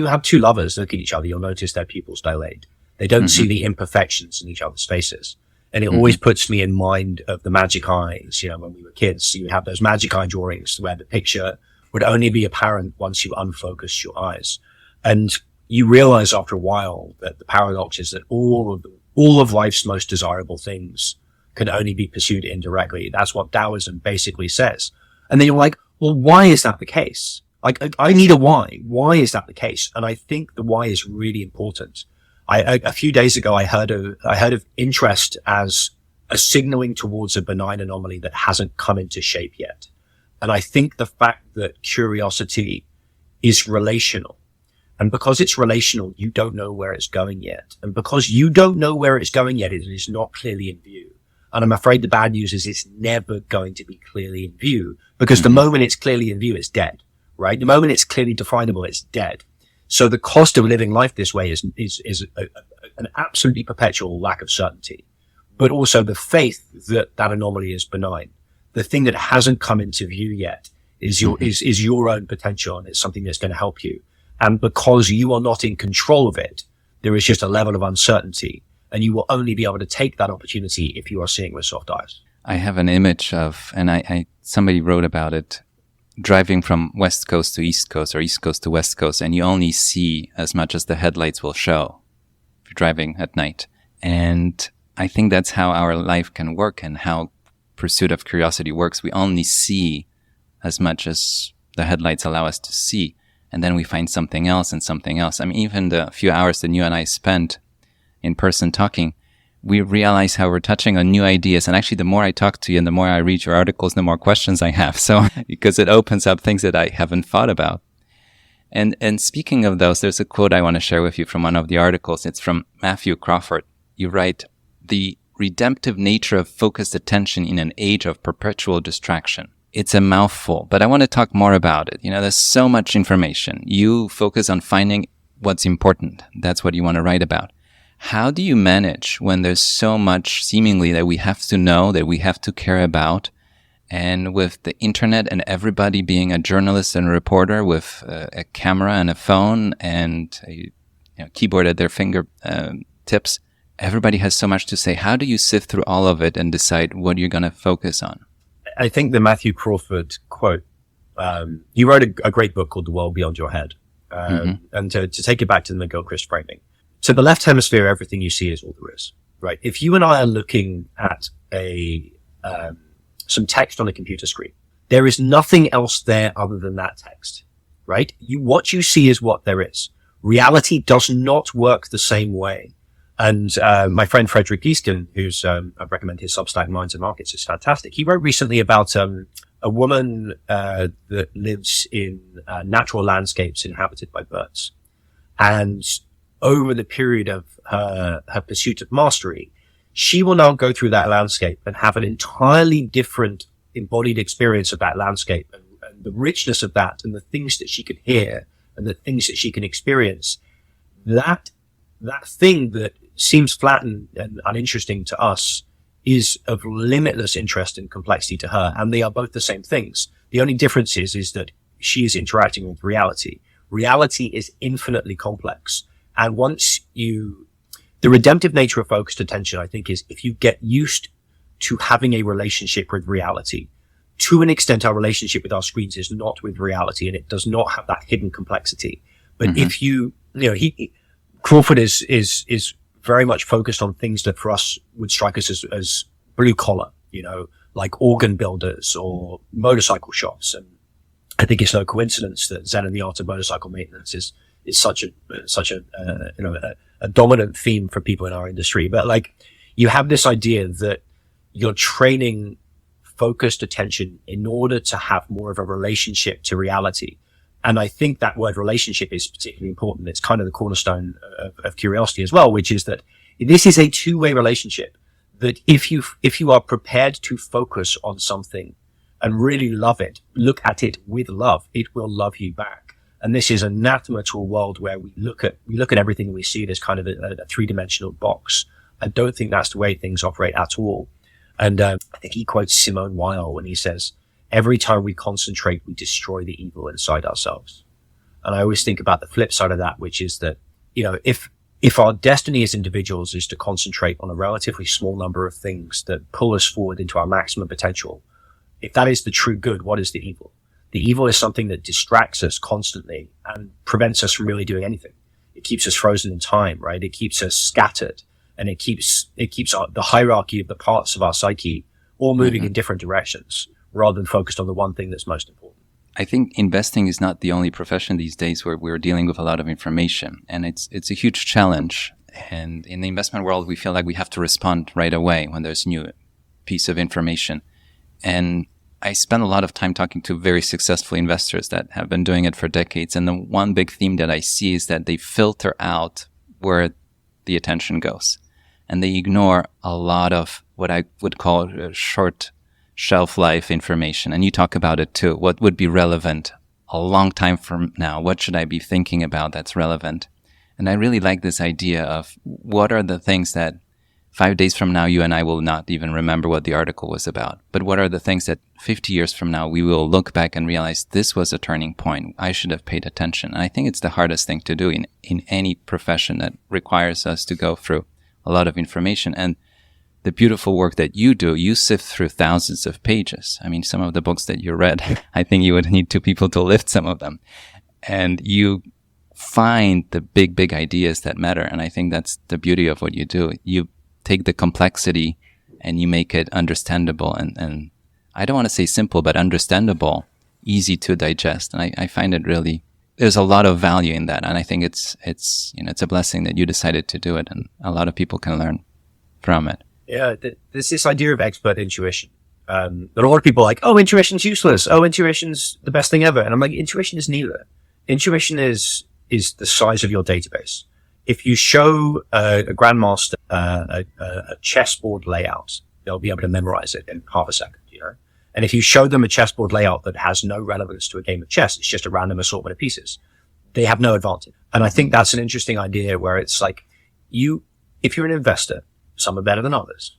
have two lovers look at each other, you'll notice their pupils dilate. They don't see the imperfections in each other's faces. And it always puts me in mind of the magic eyes. You know, when we were kids, you have those magic eye drawings where the picture would only be apparent once you unfocused your eyes. And you realize after a while that the paradox is that all of life's most desirable things can only be pursued indirectly. That's what Taoism basically says. And then you're like, well, why is that the case? Like, I need a why. Why is that the case? And I think the why is really important. A few days ago, I heard of interest as a signaling towards a benign anomaly that hasn't come into shape yet. And I think the fact that curiosity is relational, and because it's relational, you don't know where it's going yet. And because you don't know where it's going yet, it is not clearly in view. And I'm afraid the bad news is it's never going to be clearly in view, because the moment it's clearly in view, it's dead, right? The moment it's clearly definable, it's dead. So the cost of living life this way is an absolutely perpetual lack of certainty, but also the faith that anomaly is benign. The thing that hasn't come into view yet is your own potential, and it's something that's going to help you. And because you are not in control of it, there is just a level of uncertainty, and you will only be able to take that opportunity if you are seeing with soft eyes. I have an image of, and somebody wrote about it, driving from West Coast to East Coast or East Coast to West Coast, and you only see as much as the headlights will show if you're driving at night. And I think that's how our life can work and how pursuit of curiosity works. We only see as much as the headlights allow us to see, and then we find something else and something else. I mean, even the few hours that you and I spent in person talking, we realize how we're touching on new ideas. And actually, the more I talk to you and the more I read your articles, the more questions I have. So, because it opens up things that I haven't thought about. And speaking of those, there's a quote I want to share with you from one of the articles. It's from Matthew Crawford. You write, "The redemptive nature of focused attention in an age of perpetual distraction." It's a mouthful, but I want to talk more about it. You know, there's so much information. You focus on finding what's important. That's what you want to write about. How do you manage when there's so much seemingly that we have to know, that we have to care about? And with the internet and everybody being a journalist and a reporter with a camera and a phone and a keyboard at their finger tips, everybody has so much to say. How do you sift through all of it and decide what you're going to focus on? I think the Matthew Crawford quote, you wrote a great book called The World Beyond Your Head. And to take it back to the McGilchrist framing. To the left hemisphere, everything you see is all there is, right? If you and I are looking at some text on a computer screen, there is nothing else there other than that text, right? What you see is what there is. Reality does not work the same way. And my friend Frederick Giesken, who's I recommend his Substack Minds and Markets, is fantastic. He wrote recently about a woman that lives in natural landscapes inhabited by birds. And over the period of her pursuit of mastery, she will now go through that landscape and have an entirely different embodied experience of that landscape and the richness of that and the things that she can hear and the things that she can experience. That thing that seems flat and uninteresting to us is of limitless interest and complexity to her. And they are both the same things. The only difference is that she is interacting with reality. Reality is infinitely complex. And the redemptive nature of focused attention, I think, is if you get used to having a relationship with reality. To an extent, our relationship with our screens is not with reality, and it does not have that hidden complexity. But if Crawford is very much focused on things that for us would strike us as blue collar, like organ builders or motorcycle shops. And I think it's no coincidence that Zen and the Art of Motorcycle Maintenance is such a dominant theme for people in our industry. But you have this idea that you're training focused attention in order to have more of a relationship to reality. And I think that word relationship is particularly important. It's kind of the cornerstone of curiosity as well, which is that this is a two-way relationship, that if you are prepared to focus on something and really love it, look at it with love, it will love you back. And this is anathema to a world where we look at everything we see as kind of a three-dimensional box. I don't think that's the way things operate at all. And I think he quotes Simone Weil when he says, every time we concentrate, we destroy the evil inside ourselves. And I always think about the flip side of that, which is that, if our destiny as individuals is to concentrate on a relatively small number of things that pull us forward into our maximum potential, if that is the true good, what is the evil? The evil is something that distracts us constantly and prevents us from really doing anything. It keeps us frozen in time, right? It keeps us scattered, and it keeps the hierarchy of the parts of our psyche all moving in different directions, rather than focused on the one thing that's most important. I think investing is not the only profession these days where we're dealing with a lot of information, and it's a huge challenge. And in the investment world, we feel like we have to respond right away when there's a new piece of information. And I spend a lot of time talking to very successful investors that have been doing it for decades. And the one big theme that I see is that they filter out where the attention goes. And they ignore a lot of what I would call short shelf life information. And you talk about it too. What would be relevant a long time from now? What should I be thinking about that's relevant? And I really like this idea of what are the things that 5 days from now, you and I will not even remember what the article was about. But what are the things that 50 years from now, we will look back and realize this was a turning point. I should have paid attention. And I think it's the hardest thing to do in any profession that requires us to go through a lot of information. And the beautiful work that you do, you sift through thousands of pages. I mean, some of the books that you read, I think you would need two people to lift some of them. And you find the big ideas that matter. And I think that's the beauty of what you do. You take the complexity and you make it understandable. And I don't want to say simple, but understandable, easy to digest. And I find it really, there's a lot of value in that. And I think it's a blessing that you decided to do it. And a lot of people can learn from it. Yeah, there's this idea of expert intuition. That a lot of people are like, oh, intuition's useless. Oh, intuition's the best thing ever. And I'm like, intuition is neither. Intuition is the size of your database. If you show a grandmaster a chessboard layout, they'll be able to memorize it in half a second, And if you show them a chessboard layout that has no relevance to a game of chess, it's just a random assortment of pieces, they have no advantage. And I think that's an interesting idea where it's like if you're an investor, some are better than others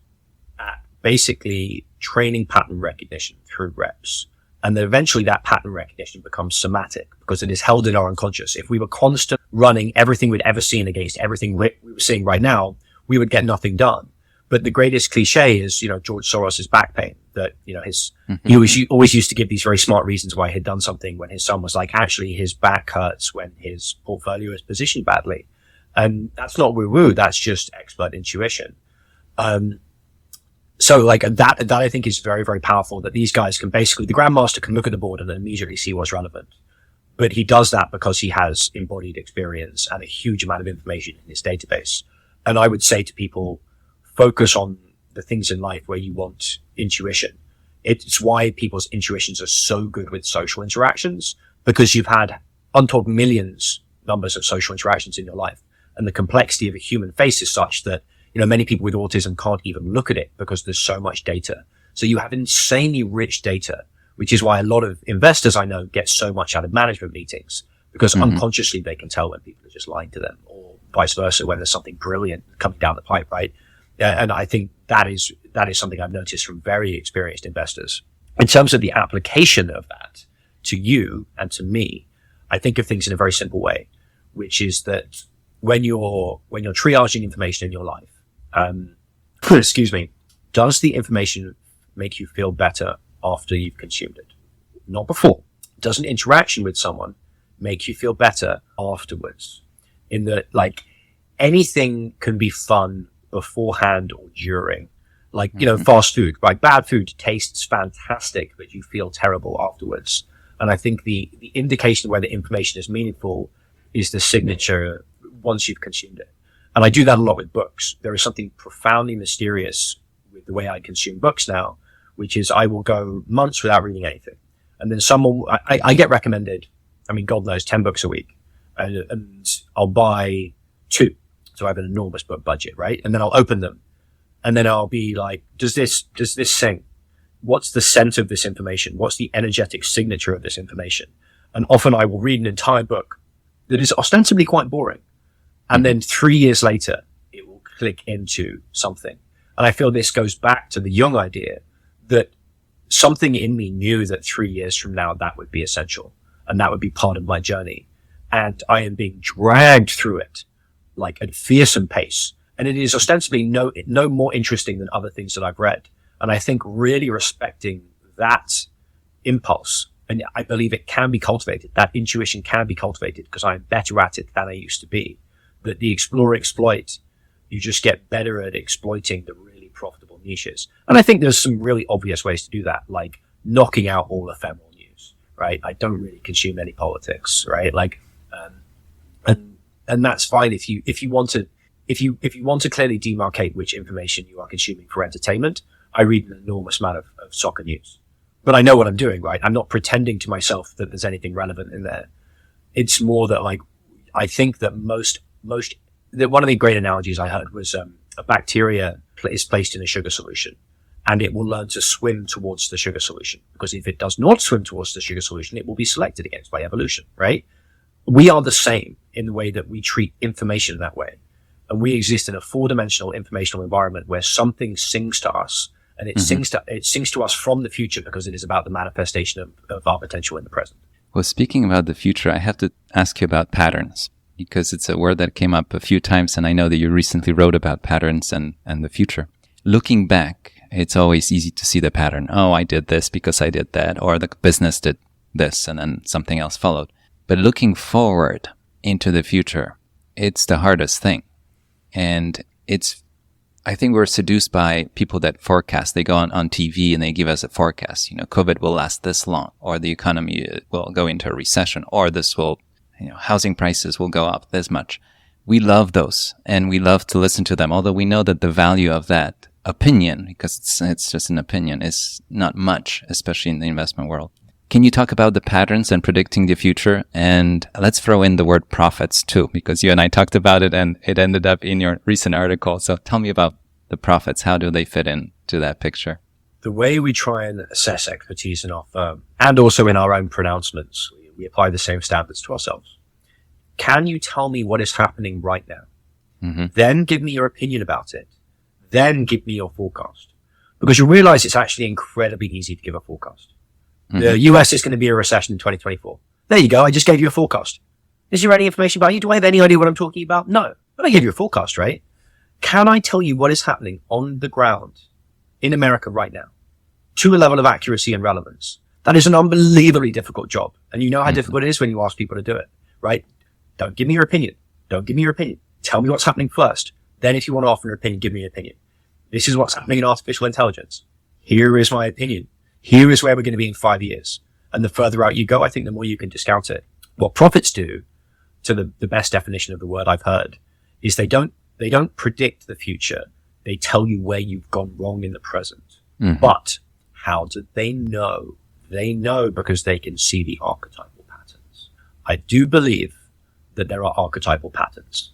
at basically training pattern recognition through reps. And then eventually that pattern recognition becomes somatic because it is held in our unconscious. If we were constant running everything we'd ever seen against everything we were seeing right now, we would get nothing done. But the greatest cliche is, George Soros's back pain, that, he always used to give these very smart reasons why he'd done something when his son was like, actually his back hurts when his portfolio is positioned badly. And that's not woo-woo. That's just expert intuition. So like that I think is very, very powerful, that these guys can basically, the grandmaster can look at the board and immediately see what's relevant. But he does that because he has embodied experience and a huge amount of information in his database. And I would say to people, focus on the things in life where you want intuition. It's why people's intuitions are so good with social interactions, because you've had untold numbers of social interactions in your life. And the complexity of a human face is such that, many people with autism can't even look at it because there's so much data. So you have insanely rich data, which is why a lot of investors I know get so much out of management meetings, because unconsciously they can tell when people are just lying to them, or vice versa, when there's something brilliant coming down the pipe, right? And I think that is something I've noticed from very experienced investors. In terms of the application of that to you and to me, I think of things in a very simple way, which is that when you're triaging information in your life, does the information make you feel better after you've consumed it? Not before. Does an interaction with someone make you feel better afterwards? In that, like, anything can be fun beforehand or during. Like, fast food, right? Bad food tastes fantastic, but you feel terrible afterwards. And I think the indication of whether information is meaningful is the signature once you've consumed it. And I do that a lot with books. There is something profoundly mysterious with the way I consume books now, which is I will go months without reading anything. And then I get recommended, God knows, 10 books a week. And I'll buy 2. So I have an enormous book budget, right? And then I'll open them. And then I'll be like, does this sing? What's the scent of this information? What's the energetic signature of this information? And often I will read an entire book that is ostensibly quite boring. And then 3 years later, it will click into something. And I feel this goes back to the Jung idea that something in me knew that 3 years from now, that would be essential. And that would be part of my journey. And I am being dragged through it like at a fearsome pace. And it is ostensibly no more interesting than other things that I've read. And I think really respecting that impulse, and I believe it can be cultivated, that intuition can be cultivated because I'm better at it than I used to be. That the explore exploit, you just get better at exploiting the really profitable niches. And I think there's some really obvious ways to do that, like knocking out all ephemeral news, right? I don't really consume any politics, right? Like, and that's fine if you want to clearly demarcate which information you are consuming for entertainment. I read an enormous amount of soccer news, but I know what I'm doing, right? I'm not pretending to myself that there's anything relevant in there. It's more that, like, I think that that one of the great analogies I heard was a bacteria is placed in a sugar solution and it will learn to swim towards the sugar solution, because if it does not swim towards the sugar solution, it will be selected against by evolution, right? We are the same in the way that we treat information that way. And we exist in a 4-dimensional informational environment where something sings to us, and it sings to us from the future because it is about the manifestation of our potential in the present. Well, speaking about the future, I have to ask you about patterns, because it's a word that came up a few times, and I know that you recently wrote about patterns and the future. Looking back, it's always easy to see the pattern. Oh, I did this because I did that, or the business did this, and then something else followed. But looking forward into the future, it's the hardest thing. And I think we're seduced by people that forecast. They go on TV and they give us a forecast. COVID will last this long, or the economy will go into a recession, or this will, housing prices will go up this much. We love those, and we love to listen to them, although we know that the value of that opinion, because it's just an opinion, is not much, especially in the investment world. Can you talk about the patterns and predicting the future? And let's throw in the word profits too, because you and I talked about it and it ended up in your recent article. So tell me about the profits. How do they fit into that picture? The way we try and assess expertise in our firm, and also in our own pronouncements, we apply the same standards to ourselves, Can you tell me what is happening right now? Mm-hmm. Then give me your opinion about it. Then give me your forecast. Because you'll realize it's actually incredibly easy to give a forecast. Mm-hmm. The US is going to be a recession in 2024. There you go. I just gave you a forecast. Is there any information about you? Do I have any idea what I'm talking about? No. But I gave you a forecast, right? Can I tell you what is happening on the ground in America right now to a level of accuracy and relevance? That is an unbelievably difficult job. And you know how difficult it is when you ask people to do it, right? Don't give me your opinion. Don't give me your opinion. Tell me what's happening first. Then if you want to offer an opinion, give me an opinion. This is what's happening in artificial intelligence. Here is my opinion. Here is where we're going to be in 5 years. And the further out you go, I think the more you can discount it. What prophets do, to the best definition of the word I've heard, is they don't predict the future. They tell you where you've gone wrong in the present. Mm-hmm. But how do they know? They know because they can see the archetypal patterns. I do believe that there are archetypal patterns.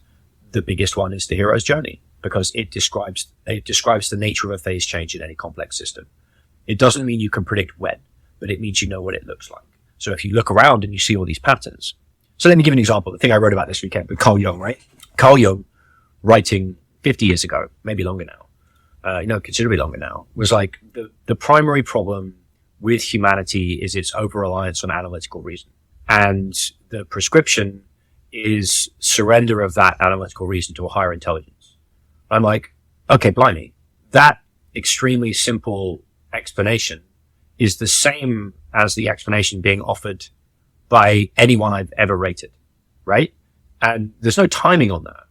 The biggest one is the hero's journey, because it describes the nature of a phase change in any complex system. It doesn't mean you can predict when, but it means you know what it looks like. So if you look around and you see all these patterns. So let me give an example. The thing I wrote about this weekend with Carl Jung, right? Carl Jung, writing 50 years ago, maybe longer now, considerably longer now, was like the primary problem with humanity is its over-reliance on analytical reason. And the prescription is surrender of that analytical reason to a higher intelligence. I'm like, okay, blimey, that extremely simple explanation is the same as the explanation being offered by anyone I've ever rated, right? And there's no timing on that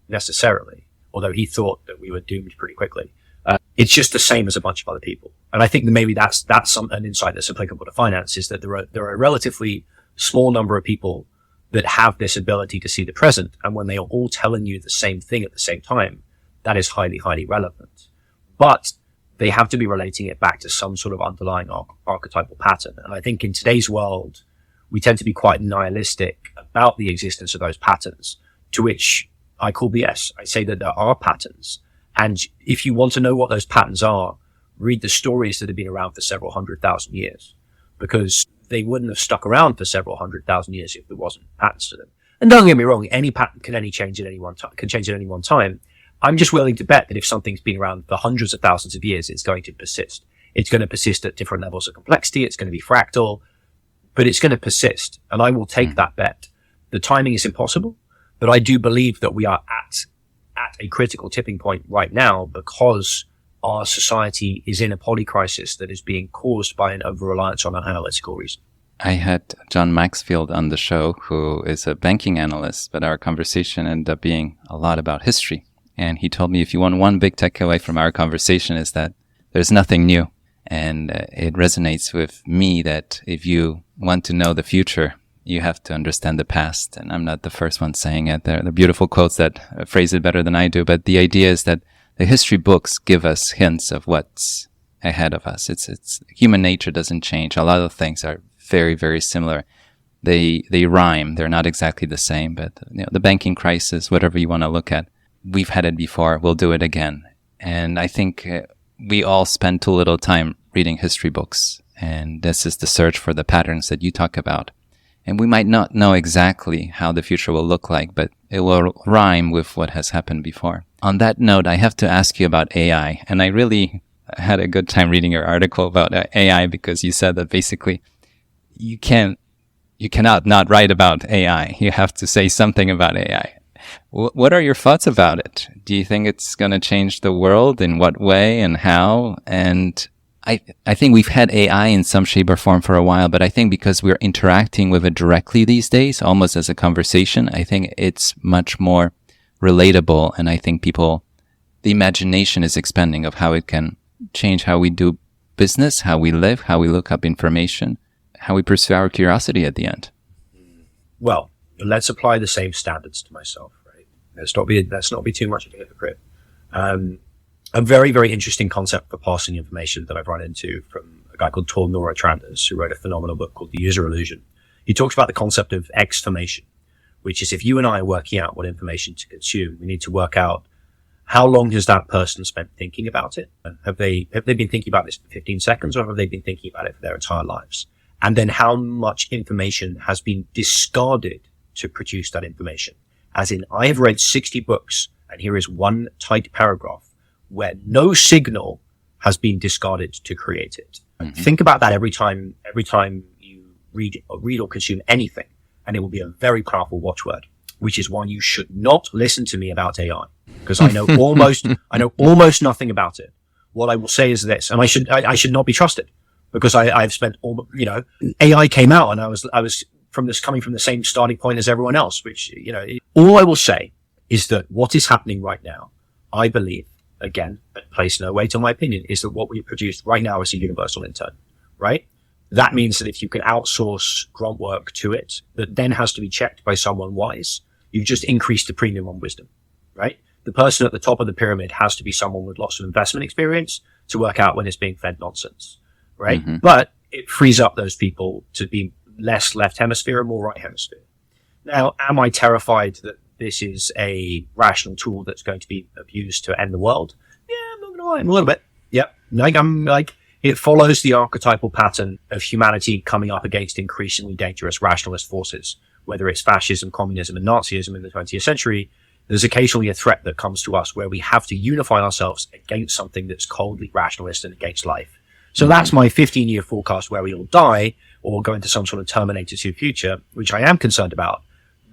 necessarily, although he thought that we were doomed pretty quickly. It's just the same as a bunch of other people. And I think that maybe that's an insight that's applicable to finance, is that there are a relatively small number of people that have this ability to see the present. And when they are all telling you the same thing at the same time, that is highly, highly relevant. But they have to be relating it back to some sort of underlying archetypal pattern. And I think in today's world, we tend to be quite nihilistic about the existence of those patterns, to which I call BS. I say that there are patterns. And if you want to know what those patterns are, read the stories that have been around for several 100,000 years, because they wouldn't have stuck around for several 100,000 years if there wasn't patterns to them. And don't get me wrong, any pattern can change at any one time. I'm just willing to bet that if something's been around for hundreds of thousands of years, it's going to persist. It's going to persist at different levels of complexity. It's going to be fractal, but it's going to persist. And I will take that bet. The timing is impossible, but I do believe that we are at a critical tipping point right now, because our society is in a polycrisis that is being caused by an over-reliance on an analytical reason. I had John Maxfield on the show, who is a banking analyst, but our conversation ended up being a lot about history. And he told me, if you want one big takeaway from our conversation, is that there's nothing new. And it resonates with me that if you want to know the future, you have to understand the past. And I'm not the first one saying it. There are beautiful quotes that phrase it better than I do. But the idea is that the history books give us hints of what's ahead of us. It's human nature doesn't change. A lot of things are very, very similar. They rhyme. They're not exactly the same, but the banking crisis, whatever you want to look at, we've had it before. We'll do it again. And I think we all spend too little time reading history books. And this is the search for the patterns that you talk about. And we might not know exactly how the future will look like, but it will rhyme with what has happened before. On that note, I have to ask you about AI. And I really had a good time reading your article about AI, because you said that basically you cannot not write about AI. You have to say something about AI. What are your thoughts about it? Do you think it's going to change the world? In what way and how? And I think we've had AI in some shape or form for a while, but I think because we're interacting with it directly these days, almost as a conversation, I think it's much more relatable. And I think the imagination is expanding of how it can change how we do business, how we live, how we look up information, how we pursue our curiosity at the end. Well, let's apply the same standards to myself, right? Let's not be too much of a hypocrite. A very, very interesting concept for parsing information that I've run into from a guy called Tor Nora-Tranders, who wrote a phenomenal book called The User Illusion. He talks about the concept of exformation, which is if you and I are working out what information to consume, we need to work out how long has that person spent thinking about it? Have they been thinking about this for 15 seconds, or have they been thinking about it for their entire lives? And then how much information has been discarded to produce that information. As in, I have read 60 books, and here is one tight paragraph where no signal has been discarded to create it. Mm-hmm. Think about that every time you read or consume anything, and it will be a very powerful watchword, which is why you should not listen to me about AI, because I know almost nothing about it. What I will say is this, and I should not be trusted, because I've spent AI came out and I was coming from the same starting point as everyone else, which, all I will say is that what is happening right now, I believe, again, place no weight on my opinion, is that what we produced right now is a universal intern, right? That means that if you can outsource grunt work to it, that then has to be checked by someone wise, you've just increased the premium on wisdom, right? The person at the top of the pyramid has to be someone with lots of investment experience to work out when it's being fed nonsense, right? Mm-hmm. But it frees up those people to be less left hemisphere and more right hemisphere. Now, am I terrified that this is a rational tool that's going to be abused to end the world? Yeah, I'm not going to lie, I'm a little bit. Yep. It follows the archetypal pattern of humanity coming up against increasingly dangerous rationalist forces, whether it's fascism, communism, and Nazism in the 20th century. There's occasionally a threat that comes to us where we have to unify ourselves against something that's coldly rationalist and against life. So that's my 15-year forecast where we all die or go into some sort of Terminator 2 future, which I am concerned about.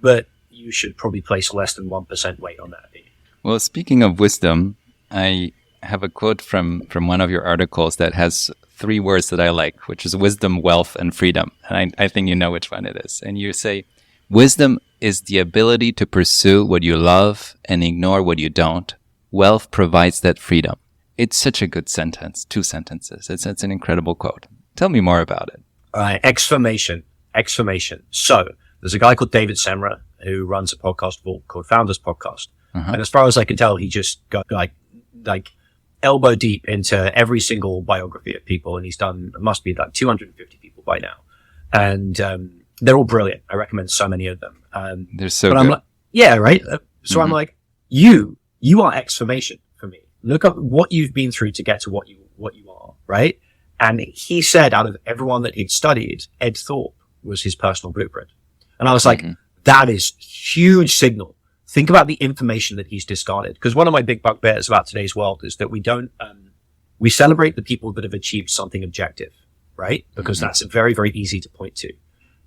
But you should probably place less than 1% weight on that opinion. Well, speaking of wisdom, I have a quote from one of your articles that has 3 words that I like, which is wisdom, wealth, and freedom. And I think you know which one it is. And you say, wisdom is the ability to pursue what you love and ignore what you don't. Wealth provides that freedom. It's such a good sentence, 2 sentences. It's an incredible quote. Tell me more about it. Exclamation. So there's a guy called David Semra who runs a podcast called Founders Podcast. Uh-huh. And as far as I can tell, he just got like elbow deep into every single biography of people. And he's done, it must be like 250 people by now. And, they're all brilliant. I recommend so many of them. They're so good. I'm like, yeah, right. So I'm like, you are exclamation for me. Look up what you've been through to get to what you are, right? And he said out of everyone that he'd studied, Ed Thorpe was his personal blueprint. And I was like, that is huge signal. Think about the information that he's discarded. Because one of my big bugbears about today's world is that we don't, we celebrate the people that have achieved something objective, right? Because that's very, very easy to point to.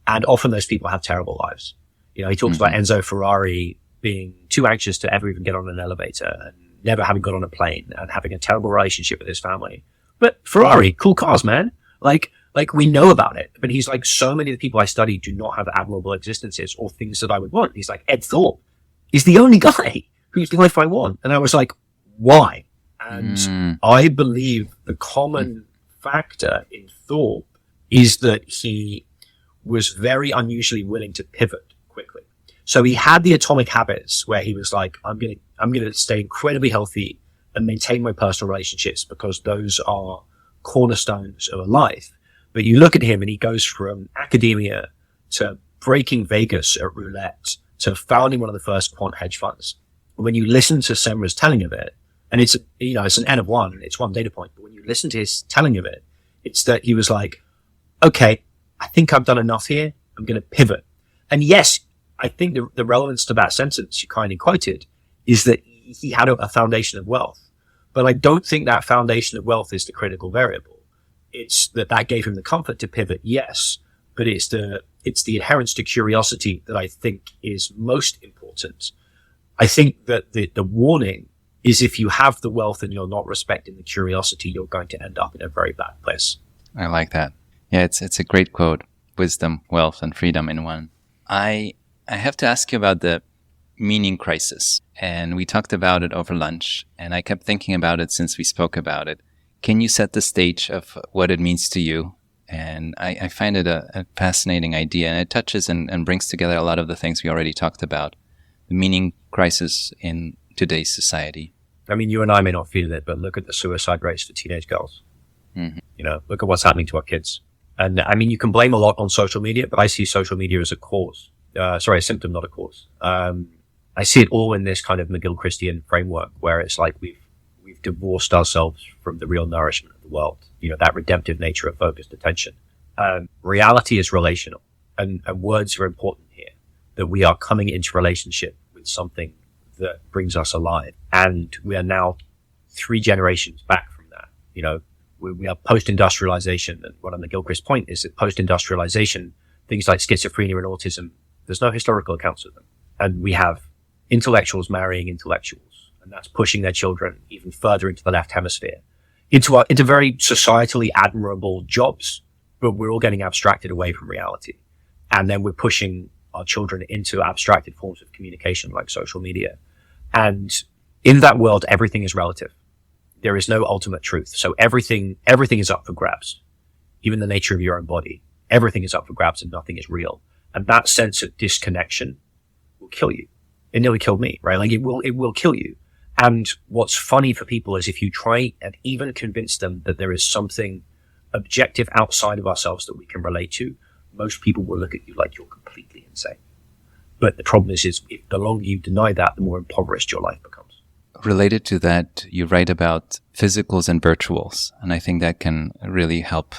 And often those people have terrible lives. He talks about Enzo Ferrari being too anxious to ever even get on an elevator and never having got on a plane and having a terrible relationship with his family. But Ferrari, cool cars, man. Like we know about it. But he's like, so many of the people I study do not have admirable existences or things that I would want. He's like, Ed Thorpe is the only guy whose life I want. And I was like, why? And I believe the common factor in Thorpe is that he was very unusually willing to pivot quickly. So he had the atomic habits where he was like, I'm going to stay incredibly healthy and maintain my personal relationships because those are cornerstones of a life. But you look at him and he goes from academia to breaking Vegas at roulette to founding one of the first quant hedge funds. When you listen to Semra's telling of it, and it's an N of 1, it's one data point, but when you listen to his telling of it, it's that he was like, okay, I think I've done enough here. I'm going to pivot. And yes, I think the relevance to that sentence you kindly quoted is that he had a foundation of wealth. But I don't think that foundation of wealth is the critical variable. It's that gave him the comfort to pivot, yes. But it's the adherence to curiosity that I think is most important. I think that the warning is if you have the wealth and you're not respecting the curiosity, you're going to end up in a very bad place. I like that. Yeah, it's a great quote. Wisdom, wealth, and freedom in one. I have to ask you about the meaning crisis. And we talked about it over lunch, and I kept thinking about it since we spoke about it. Can you set the stage of what it means to you? And I find it a fascinating idea, and it touches and brings together a lot of the things we already talked about. The meaning crisis in today's society. I mean, you and I may not feel it, but look at the suicide rates for teenage girls. Look at what's happening to our kids. And I mean, you can blame a lot on social media, but I see social media as a cause. A symptom, not a cause. I see it all in this kind of McGill-Christian framework where it's like we've divorced ourselves from the real nourishment of the world. That redemptive nature of focused attention. Reality is relational and words are important here. that we are coming into relationship with something that brings us alive. And we are now 3 generations back from that. You know, we are post-industrialization. And what McGilchrist's point is that post-industrialization, things like schizophrenia and autism, there's no historical accounts of them. And we have intellectuals marrying intellectuals, and that's pushing their children even further into the left hemisphere, into very societally admirable jobs, but we're all getting abstracted away from reality. And then we're pushing our children into abstracted forms of communication like social media. And in that world, everything is relative. There is no ultimate truth. So everything is up for grabs. Even the nature of your own body, everything is up for grabs and nothing is real. And that sense of disconnection will kill you. It nearly killed me, right? Like it will kill you. And what's funny for people is if you try and even convince them that there is something objective outside of ourselves that we can relate to, most people will look at you like you're completely insane. But the problem is if the longer you deny that, the more impoverished your life becomes. Related to that, you write about physicals and virtuals, and I think that can really help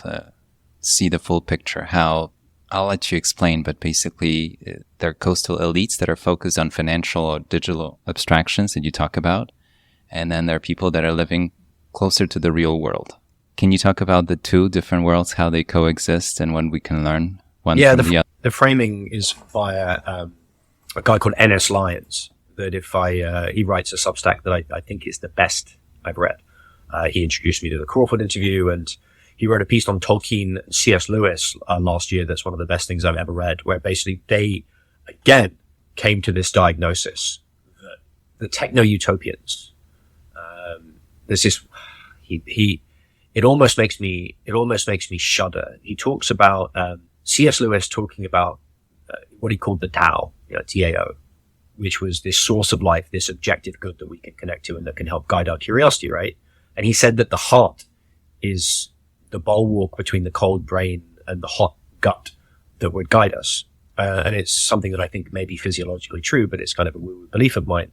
see the full picture. How, I'll let you explain, but basically there are coastal elites that are focused on financial or digital abstractions that you talk about, and then there are people that are living closer to the real world. Can you talk about the 2 different worlds, how they coexist, and when we can learn one from the other? The framing is via a guy called N.S. Lyons, that he writes a Substack that I think is the best I've read. He introduced me to the Crawford interview, and he wrote a piece on Tolkien and C.S. Lewis last year that's one of the best things I've ever read, where basically they, again, came to this diagnosis that the techno-utopians, there's this, it almost makes me shudder. He talks about, C.S. Lewis talking about what he called the Tao, T-A-O, which was this source of life, this objective good that we can connect to and that can help guide our curiosity, right? And he said that the heart is the bulwark between the cold brain and the hot gut that would guide us. And it's something that I think may be physiologically true, but it's kind of a woo-woo belief of mine.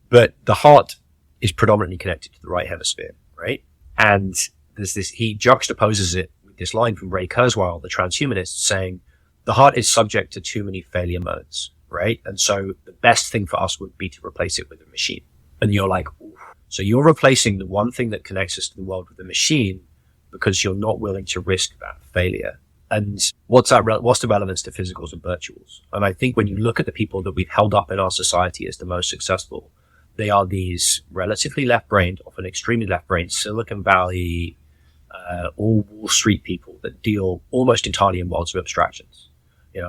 But the heart is predominantly connected to the right hemisphere, right? And there's this, he juxtaposes it with this line from Ray Kurzweil, the transhumanist, saying the heart is subject to too many failure modes, right? And so the best thing for us would be to replace it with a machine. And you're like, ooh. So you're replacing the one thing that connects us to the world with a machine because you're not willing to risk that failure. And what's the relevance to physicals and virtuals? And I think when you look at the people that we've held up in our society as the most successful, they are these relatively left-brained, often extremely left-brained, Silicon Valley, all Wall Street people that deal almost entirely in worlds of abstractions.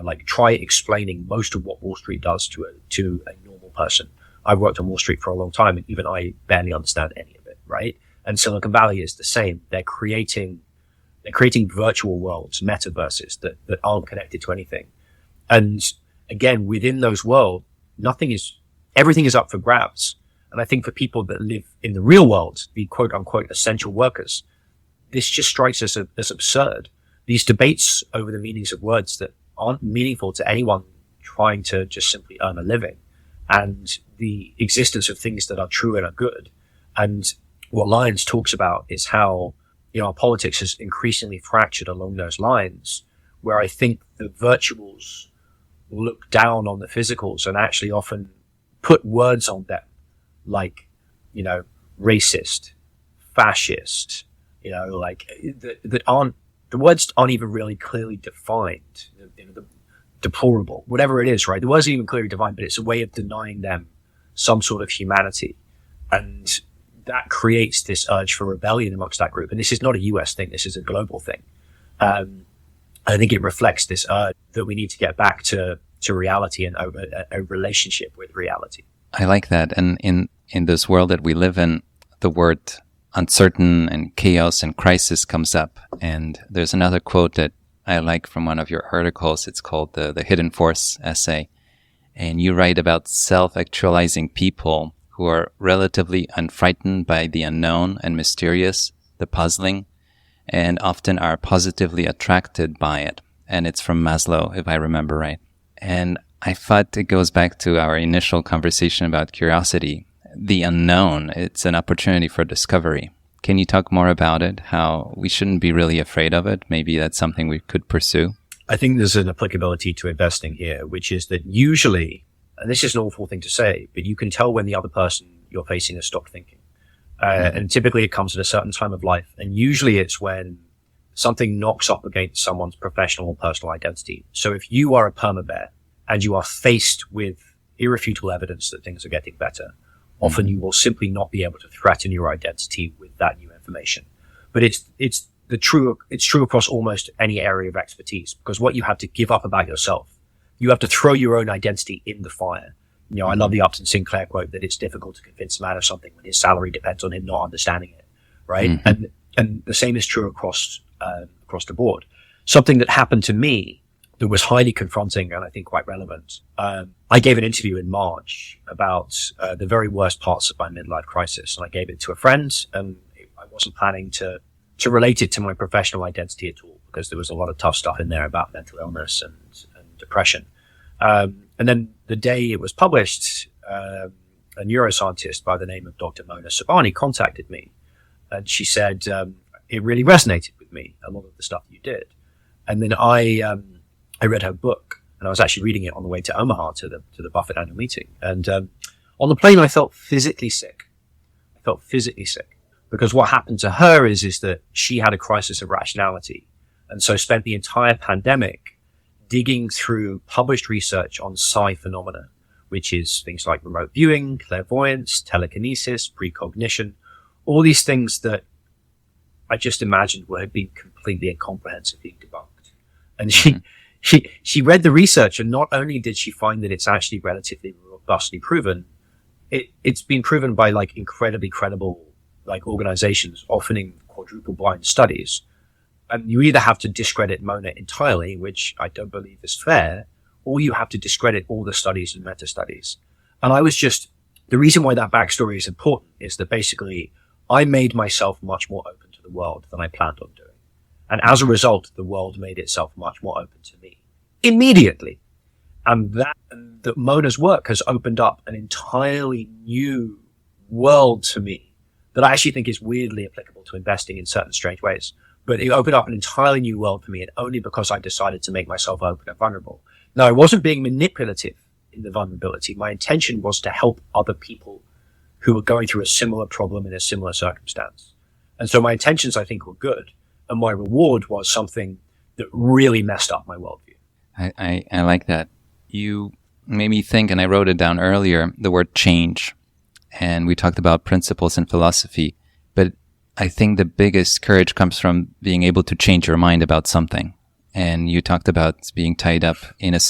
Like try explaining most of what Wall Street does to a normal person. I've worked on Wall Street for a long time, and even I barely understand any of it, right? And Silicon Valley is the same. They're creating virtual worlds, metaverses that aren't connected to anything. And again, within those worlds, everything is up for grabs. And I think for people that live in the real world, the quote unquote essential workers, this just strikes us as absurd. These debates over the meanings of words that aren't meaningful to anyone trying to just simply earn a living, and the existence of things that are true and are good. And what Lyons talks about is how, our politics is increasingly fractured along those lines, where I think the virtuals look down on the physicals and actually often put words on them like, racist, fascist, that aren't, the words aren't even really clearly defined, deplorable, whatever it is, right? The words aren't even clearly defined, but it's a way of denying them some sort of humanity. And that creates this urge for rebellion amongst that group. And this is not a US thing. This is a global thing. I think it reflects this urge that we need to get back to reality and a relationship with reality. I like that. And in this world that we live in, the word uncertain and chaos and crisis comes up. And there's another quote that I like from one of your articles. It's called the Hidden Force essay. And you write about self-actualizing people who are relatively unfrightened by the unknown and mysterious, the puzzling, and often are positively attracted by it. And it's from Maslow, if I remember right. And I thought it goes back to our initial conversation about curiosity. The unknown, it's an opportunity for discovery. Can you talk more about it? How we shouldn't be really afraid of it? Maybe that's something we could pursue. I think there's an applicability to investing here, which is that usually, and this is an awful thing to say, but you can tell when the other person you're facing has stopped thinking. And typically it comes at a certain time of life. And usually it's when something knocks up against someone's professional or personal identity. So if you are a perma-bear and you are faced with irrefutable evidence that things are getting better, often you will simply not be able to threaten your identity with that new information. But it's true across almost any area of expertise, because what you have to give up about yourself, you have to throw your own identity in the fire. You know, I love the Upton Sinclair quote that it's difficult to convince a man of something when his salary depends on him not understanding it, right? And the same is true across the board. Something that happened to me that was highly confronting and I think quite relevant. I gave an interview in March about the very worst parts of my midlife crisis, and I gave it to a friend, and I wasn't planning to relate it to my professional identity at all, because there was a lot of tough stuff in there about mental illness and depression. And then the day it was published, a neuroscientist by the name of Dr. Mona Sobhani contacted me, and she said, it really resonated with me, a lot of the stuff you did. And then I read her book, and I was actually reading it on the way to Omaha to the Buffett annual meeting. And on the plane, I felt physically sick. Because what happened to her is that she had a crisis of rationality, and so spent the entire pandemic digging through published research on psi phenomena, which is things like remote viewing, clairvoyance, telekinesis, precognition, all these things that I just imagined had been completely incomprehensibly debunked. And she read the research, and not only did she find that it's actually relatively robustly proven, it's been proven by like incredibly credible like organizations, often in quadruple blind studies. And you either have to discredit Mona entirely, which I don't believe is fair, or you have to discredit all the studies and meta-studies. And the reason why that backstory is important is that basically I made myself much more open to the world than I planned on doing. And as a result, the world made itself much more open to me immediately. And that Mona's work has opened up an entirely new world to me that I actually think is weirdly applicable to investing in certain strange ways. But it opened up an entirely new world for me, and only because I decided to make myself open and vulnerable. Now, I wasn't being manipulative in the vulnerability. My intention was to help other people who were going through a similar problem in a similar circumstance. And so my intentions, I think, were good. And my reward was something that really messed up my worldview. I like that. You made me think, and I wrote it down earlier, the word change. And we talked about principles and philosophy. But I think the biggest courage comes from being able to change your mind about something. And you talked about being tied up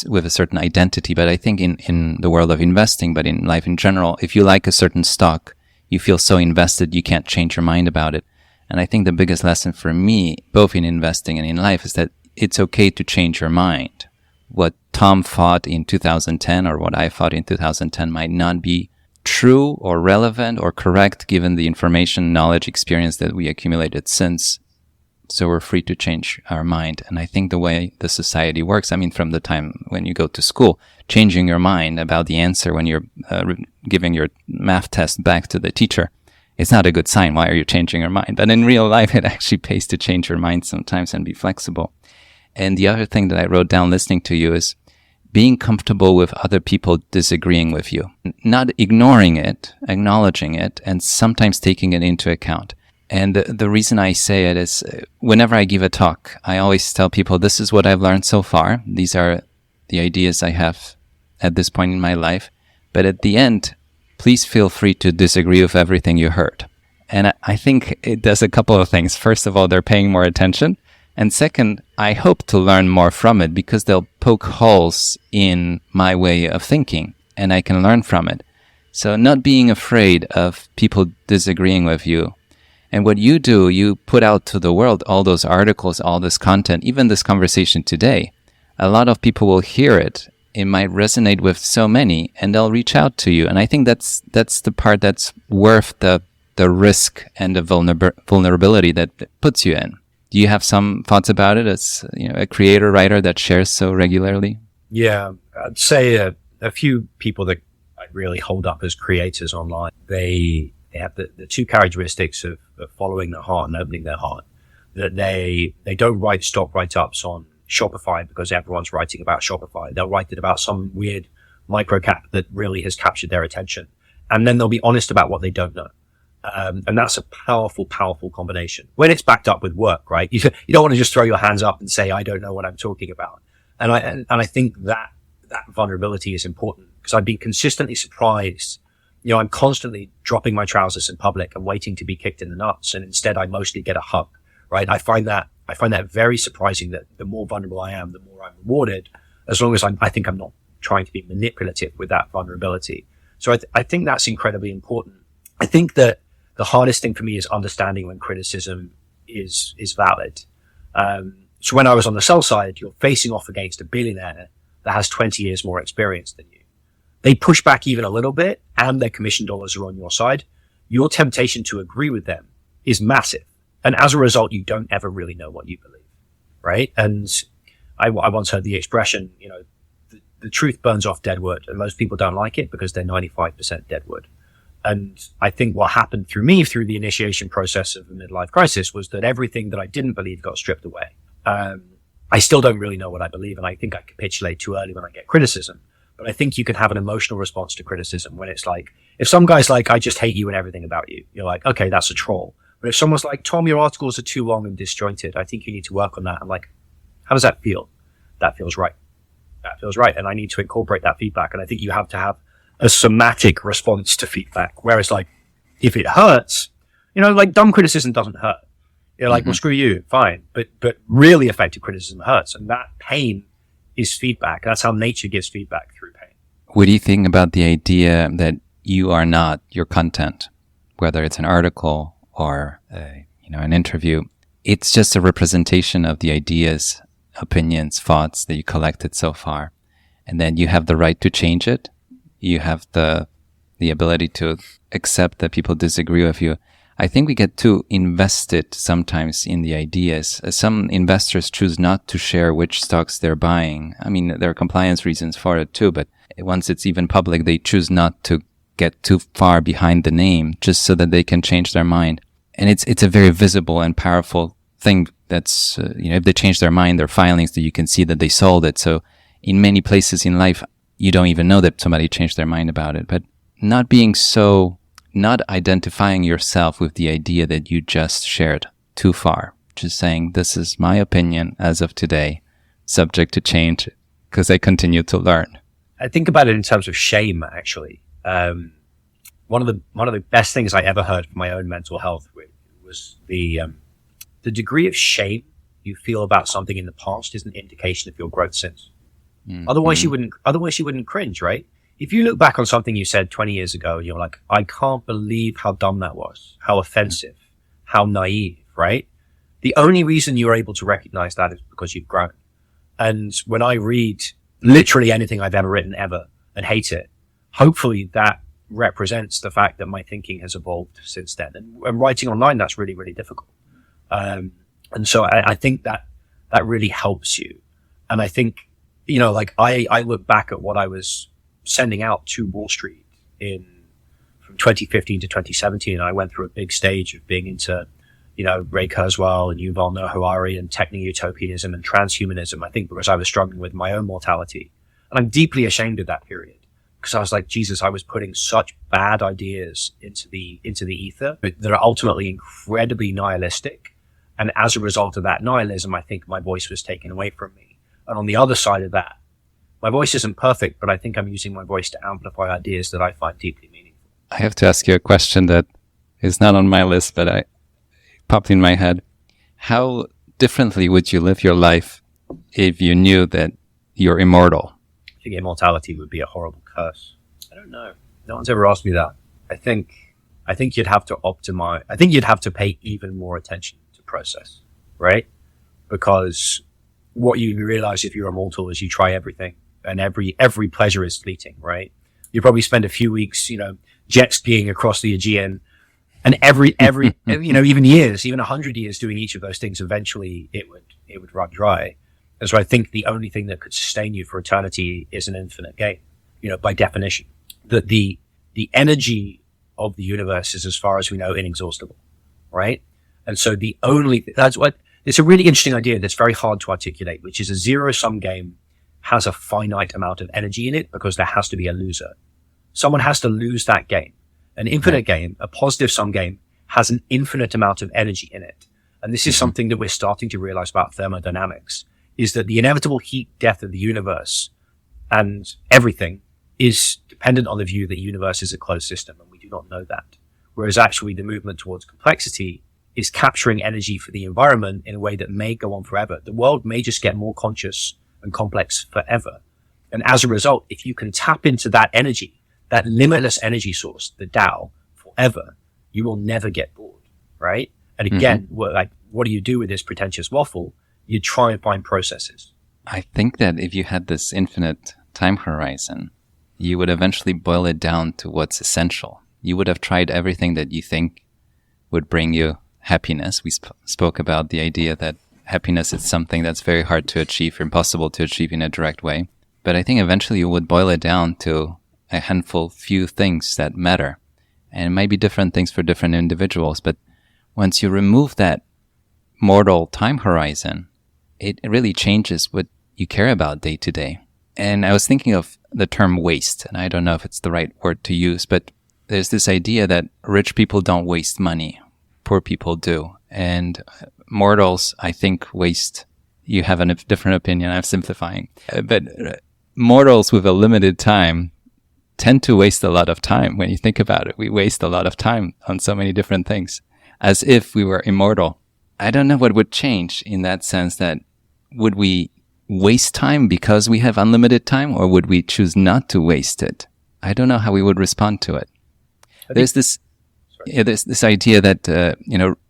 with a certain identity. But I think in the world of investing, but in life in general, if you like a certain stock, you feel so invested you can't change your mind about it. And I think the biggest lesson for me, both in investing and in life, is that it's okay to change your mind. What Tom thought in 2010 or what I thought in 2010 might not be true or relevant or correct given the information, knowledge, experience that we accumulated since. So we're free to change our mind. And I think the way the society works, I mean, from the time when you go to school, changing your mind about the answer when you're giving your math test back to the teacher, it's not a good sign. Why are you changing your mind? But in real life, it actually pays to change your mind sometimes and be flexible. And the other thing that I wrote down listening to you is being comfortable with other people disagreeing with you, not ignoring it, acknowledging it, and sometimes taking it into account. And the reason I say it is whenever I give a talk, I always tell people, this is what I've learned so far. These are the ideas I have at this point in my life. But at the end, please feel free to disagree with everything you heard. And I think it does a couple of things. First of all, they're paying more attention. And second, I hope to learn more from it because they'll poke holes in my way of thinking and I can learn from it. So not being afraid of people disagreeing with you. And what you do, you put out to the world all those articles, all this content, even this conversation today. A lot of people will hear it. It might resonate with so many and they'll reach out to you. And I think that's the part that's worth the risk and the vulnerability that it puts you in. Do you have some thoughts about it as a creator, writer that shares so regularly? Yeah, I'd say a few people that I really hold up as creators online, they have the two characteristics of following their heart and opening their heart. That they don't write stock write-ups on Shopify because everyone's writing about Shopify. They'll write it about some weird microcap that really has captured their attention. And then they'll be honest about what they don't know. And that's a powerful, powerful combination when it's backed up with work, right? You don't want to just throw your hands up and say, I don't know what I'm talking about. And I think that vulnerability is important because I've been consistently surprised. You know, I'm constantly dropping my trousers in public and waiting to be kicked in the nuts. And instead I mostly get a hug, right? I find that very surprising that the more vulnerable I am, the more I'm rewarded, as long as I think I'm not trying to be manipulative with that vulnerability. So I think that's incredibly important. I think that the hardest thing for me is understanding when criticism is valid. So when I was on the sell side, you're facing off against a billionaire that has 20 years more experience than you. They push back even a little bit and their commission dollars are on your side. Your temptation to agree with them is massive. And as a result, you don't ever really know what you believe, right? And I once heard the expression, you know, the truth burns off dead wood, and most people don't like it because they're 95% dead wood. And I think what happened through the initiation process of the midlife crisis was that everything that I didn't believe got stripped away. I still don't really know what I believe, and I think I capitulate too early when I get criticism. But I think you can have an emotional response to criticism when it's like, if some guy's like, I just hate you and everything about you, you're like, okay, that's a troll. But if someone's like, Tom, your articles are too long and disjointed, I think you need to work on that. I'm like, how does that feel? That feels right. That feels right. And I need to incorporate that feedback. And I think you have to have a somatic response to feedback. Whereas like, if it hurts, you know, like dumb criticism doesn't hurt. You're like, well, screw you. Fine. But really effective criticism hurts. And that pain is feedback. That's how nature gives feedback, through pain. What do you think about the idea that you are not your content, whether it's an article or an interview? It's just a representation of the ideas, opinions, thoughts that you collected so far, and then you have the right to change it. You have the ability to accept that people disagree with you. I think we get too invested sometimes in the ideas. Some investors choose not to share which stocks they're buying. I mean, there are compliance reasons for it too, but once it's even public, they choose not to get too far behind the name just so that they can change their mind. And it's a very visible and powerful thing that's, if they change their mind, their filings, that you can see that they sold it. So in many places in life, you don't even know that somebody changed their mind about it. But not identifying yourself with the idea that you just shared too far. Just saying, this is my opinion as of today, subject to change, because I continue to learn. I think about it in terms of shame, actually. One of the best things I ever heard for my own mental health was the degree of shame you feel about something in the past is an indication of your growth since. Otherwise you wouldn't cringe, right? If you look back on something you said 20 years ago and you're like, I can't believe how dumb that was, how offensive, how naive, right? The only reason you're able to recognize that is because you've grown. And when I read literally anything I've ever written ever and hate it, hopefully that represents the fact that my thinking has evolved since then. And writing online, that's really, really difficult. And so I think that really helps you. And I think, like I look back at what I was sending out to Wall Street from 2015 to 2017. And I went through a big stage of being into, Ray Kurzweil and Yuval Noah Harari and techno-utopianism and transhumanism. I think because I was struggling with my own mortality. And I'm deeply ashamed of that period because I was like, Jesus, I was putting such bad ideas into the ether that are ultimately incredibly nihilistic. And as a result of that nihilism, I think my voice was taken away from me. And on the other side of that, my voice isn't perfect, but I think I'm using my voice to amplify ideas that I find deeply meaningful. I have to ask you a question that is not on my list, but it popped in my head. How differently would you live your life if you knew that you're immortal? I think immortality would be a horrible curse. I don't know. No one's ever asked me that. I think you'd have to optimize. I think you'd have to pay even more attention to process, right? Because what you realize if you're immortal is you try everything. And every pleasure is fleeting, right? You probably spend a few weeks, jet skiing across the Aegean, and every even years, even 100 years doing each of those things, eventually it would run dry. And so I think the only thing that could sustain you for eternity is an infinite game, by definition. That the energy of the universe is, as far as we know, inexhaustible, right? And so this It's a really interesting idea that's very hard to articulate, which is a zero-sum game has a finite amount of energy in it because there has to be a loser. Someone has to lose that game. An infinite game, a positive sum game, has an infinite amount of energy in it. And this is something that we're starting to realize about thermodynamics, is that the inevitable heat death of the universe and everything is dependent on the view that the universe is a closed system, and we do not know that. Whereas actually the movement towards complexity is capturing energy for the environment in a way that may go on forever. The world may just get more conscious and complex forever. And as a result, if you can tap into that energy, that limitless energy source, the Tao, forever, you will never get bored, right? And again, what do you do with this pretentious waffle? You try and find processes. I think that if you had this infinite time horizon, you would eventually boil it down to what's essential. You would have tried everything that you think would bring you happiness. We spoke about the idea that happiness is something that's very hard to achieve, impossible to achieve in a direct way. But I think eventually you would boil it down to a handful, few things that matter. And it might be different things for different individuals. But once you remove that mortal time horizon, it really changes what you care about day to day. And I was thinking of the term waste, and I don't know if it's the right word to use, but there's this idea that rich people don't waste money. Poor people do. And mortals, I think, waste. You have a different opinion. I'm simplifying. But mortals with a limited time tend to waste a lot of time. When you think about it, we waste a lot of time on so many different things as if we were immortal. I don't know what would change in that sense. That would we waste time because we have unlimited time, or would we choose not to waste it? I don't know how we would respond to it. There's this idea that,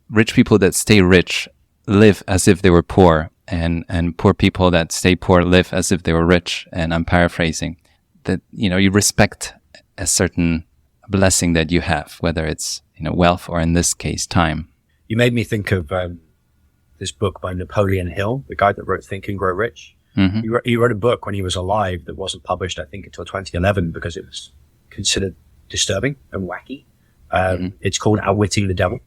rich people that stay rich live as if they were poor, and poor people that stay poor live as if they were rich. And I'm paraphrasing that, you respect a certain blessing that you have, whether it's, wealth or in this case, time. You made me think of this book by Napoleon Hill, the guy that wrote Think and Grow Rich. Mm-hmm. He wrote a book when he was alive that wasn't published, I think, until 2011 because it was considered disturbing and wacky. It's called Outwitting the Devil.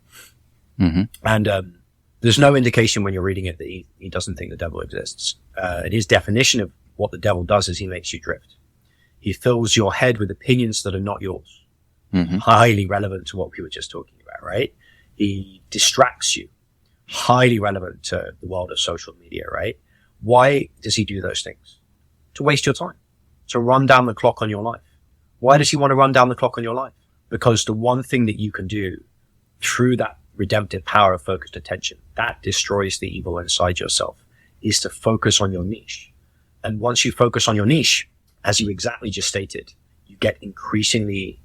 Mm-hmm. And there's no indication when you're reading it that he doesn't think the devil exists. And his definition of what the devil does is he makes you drift. He fills your head with opinions that are not yours. Mm-hmm. Highly relevant to what we were just talking about, right? He distracts you. Highly relevant to the world of social media, right? Why does he do those things? To waste your time. To run down the clock on your life. Why does he want to run down the clock on your life? Because the one thing that you can do through that redemptive power of focused attention, that destroys the evil inside yourself, is to focus on your niche. And once you focus on your niche, as you exactly just stated, you get increasingly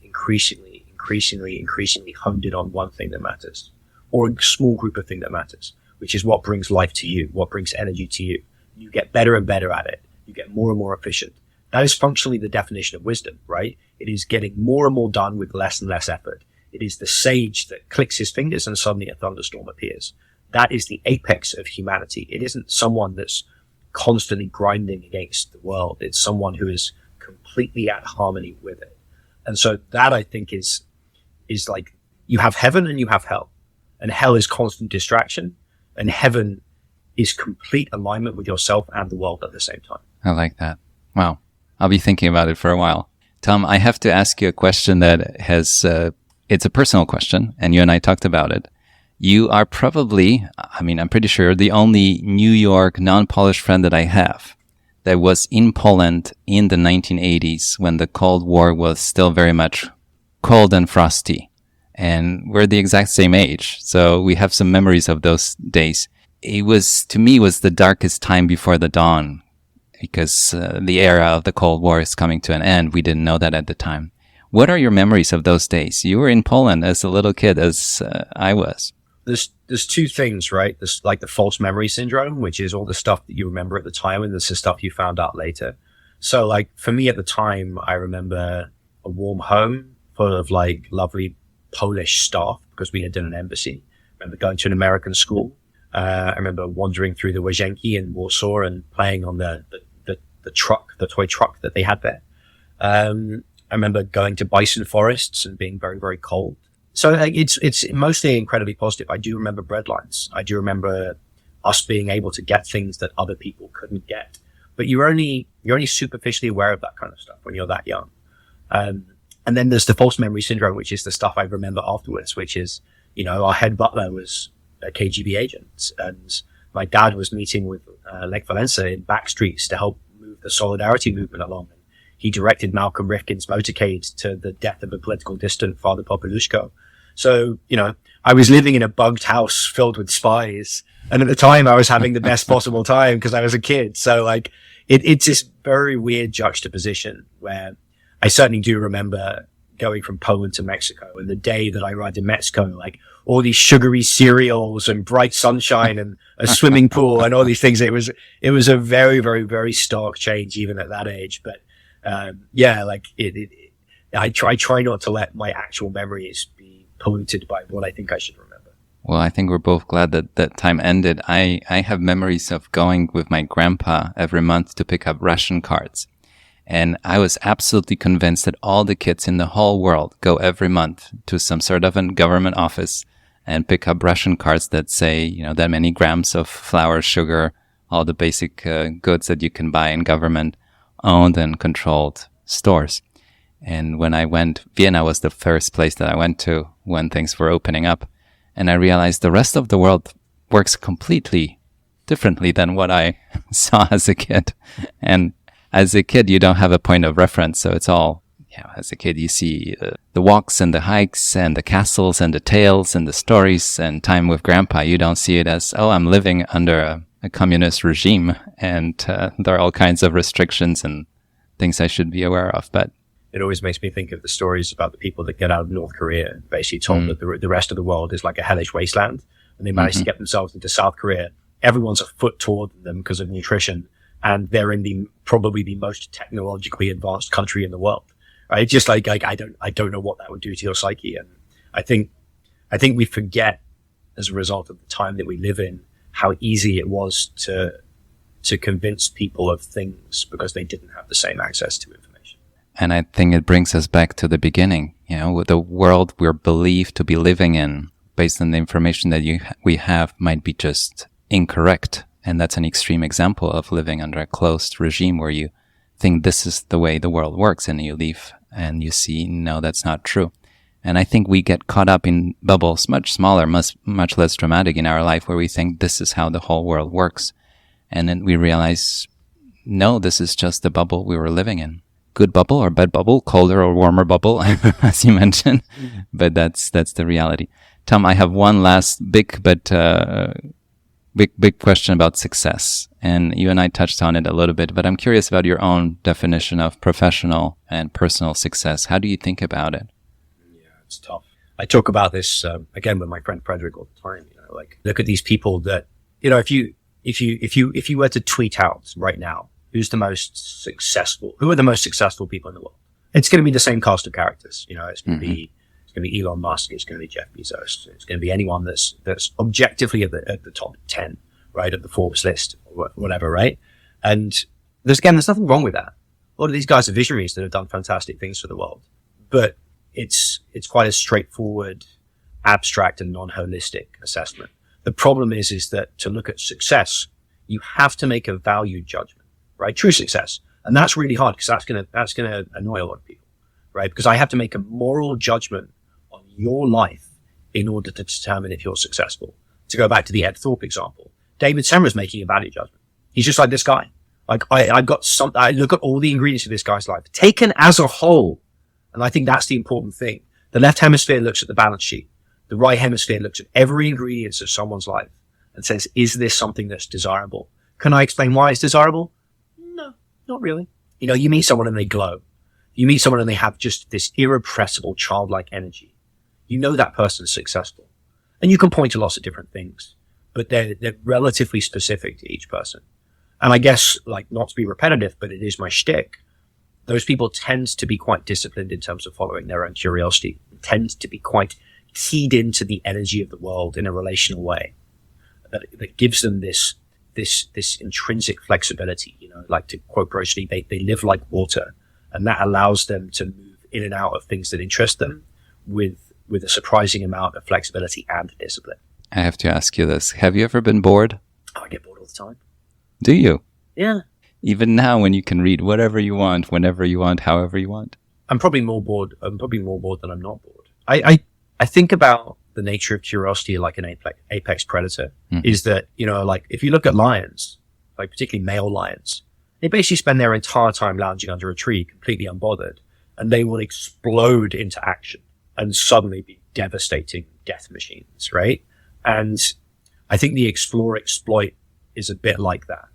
honed in on one thing that matters, or a small group of things that matters, which is what brings life to you, what brings energy to you. You get better and better at it. You get more and more efficient. That is functionally the definition of wisdom, right? It is getting more and more done with less and less effort. It is the sage that clicks his fingers and suddenly a thunderstorm appears. That is the apex of humanity. It isn't someone that's constantly grinding against the world. It's someone who is completely at harmony with it. And so that, I think, is like you have heaven and you have hell. And hell is constant distraction, and heaven is complete alignment with yourself and the world at the same time. I like that. Wow. I'll be thinking about it for a while. Tom, I have to ask you a question that has, it's a personal question, and you and I talked about it. You are probably, I'm pretty sure, the only New York non-Polish friend that I have that was in Poland in the 1980s when the Cold War was still very much cold and frosty. And we're the exact same age. So we have some memories of those days. It was, to me, was the darkest time before the dawn because the era of the Cold War is coming to an end. We didn't know that at the time. What are your memories of those days? You were in Poland as a little kid, as I was. There's two things, right? There's like the false memory syndrome, which is all the stuff that you remember at the time, and there's the stuff you found out later. So like for me at the time, I remember a warm home full of like lovely Polish staff because we lived in an embassy. I remember going to an American school. I remember wandering through the Łazienki in Warsaw and playing on the toy truck that they had there. I remember going to bison forests and being very, very cold. So it's mostly incredibly positive. I do remember bread lines. I do remember us being able to get things that other people couldn't get. But you're only superficially aware of that kind of stuff when you're that young. And then there's the false memory syndrome, which is the stuff I remember afterwards, which is, our head butler was a KGB agent, and my dad was meeting with Lech Walesa in back streets to help move the Solidarity movement along. And he directed Malcolm Rifkin's motorcade to the death of a political dissident, Father Popolushko. So, I was living in a bugged house filled with spies. And at the time I was having the best possible time because I was a kid. So like, it's this very weird juxtaposition where I certainly do remember going from Poland to Mexico, and the day that I arrived in Mexico, like all these sugary cereals and bright sunshine and a swimming pool and all these things. It was a very, very, very stark change even at that age. But, I try not to let my actual memories be polluted by what I think I should remember. Well, I think we're both glad that that time ended. I have memories of going with my grandpa every month to pick up ration cards. And I was absolutely convinced that all the kids in the whole world go every month to some sort of a government office and pick up ration cards that say, that many grams of flour, sugar, all the basic goods that you can buy in government-owned and controlled stores. And when I went, Vienna was the first place that I went to when things were opening up. And I realized the rest of the world works completely differently than what I saw as a kid. And as a kid, you don't have a point of reference. So it's all, as a kid, you see the walks and the hikes and the castles and the tales and the stories and time with grandpa. You don't see it as, I'm living under a communist regime and there are all kinds of restrictions and things I should be aware of. But it always makes me think of the stories about the people that get out of North Korea, basically told that the rest of the world is like a hellish wasteland, and they manage to get themselves into South Korea. Everyone's a foot taller than them because of nutrition, and they're in probably the most technologically advanced country in the world. Right? It's just like I don't know what that would do to your psyche, and I think we forget as a result of the time that we live in how easy it was to convince people of things because they didn't have the same access to information. And I think it brings us back to the beginning, the world we're believed to be living in based on the information that we have might be just incorrect. And that's an extreme example of living under a closed regime where you think this is the way the world works and you leave and you see, no, that's not true. And I think we get caught up in bubbles much smaller, much less dramatic in our life where we think this is how the whole world works. And then we realize, no, this is just the bubble we were living in. Good bubble or bad bubble, colder or warmer bubble, as you mentioned. But that's the reality. Tom, I have one last big question about success. And you and I touched on it a little bit, but I'm curious about your own definition of professional and personal success. How do you think about it? Yeah, it's tough. I talk about this, again, with my friend Frederick all the time, look at these people that, if you were to tweet out right now, who are the most successful people in the world? It's going to be the same cast of characters. It's going to be Elon Musk. It's going to be Jeff Bezos. It's going to be anyone that's objectively at the top 10, right? Of the Forbes list or whatever, right? And there's nothing wrong with that. A lot of these guys are visionaries that have done fantastic things for the world, but it's quite a straightforward, abstract and non-holistic assessment. The problem is that to look at success, you have to make a value judgment. Right? True success. And that's really hard because that's going to annoy a lot of people, right? Because I have to make a moral judgment on your life in order to determine if you're successful. To go back to the Ed Thorpe example, David Semmer's making a value judgment. He's just like this guy. Like I look at all the ingredients of this guy's life taken as a whole. And I think that's the important thing. The left hemisphere looks at the balance sheet. The right hemisphere looks at every ingredient of someone's life and says, is this something that's desirable? Can I explain why it's desirable? Not really. You meet someone and they glow. You meet someone and they have just this irrepressible childlike energy. That person is successful. And you can point to lots of different things, but they're relatively specific to each person. And I guess, not to be repetitive, but it is my shtick. Those people tend to be quite disciplined in terms of following their own curiosity, tend to be quite keyed into the energy of the world in a relational way that gives them this intrinsic flexibility, to quote Bruce Lee, they live like water, and that allows them to move in and out of things that interest them with a surprising amount of flexibility and discipline. I have to ask you this. Have you ever been bored? Oh, I get bored all the time. Do you? Yeah. Even now, when you can read whatever you want, whenever you want, however you want. I'm probably more bored than I'm not bored. I think about the nature of curiosity like an apex predator. Is that, like if you look at lions, like particularly male lions, they basically spend their entire time lounging under a tree, completely unbothered, and they will explode into action and suddenly be devastating death machines, right? And I think the explore exploit is a bit like that,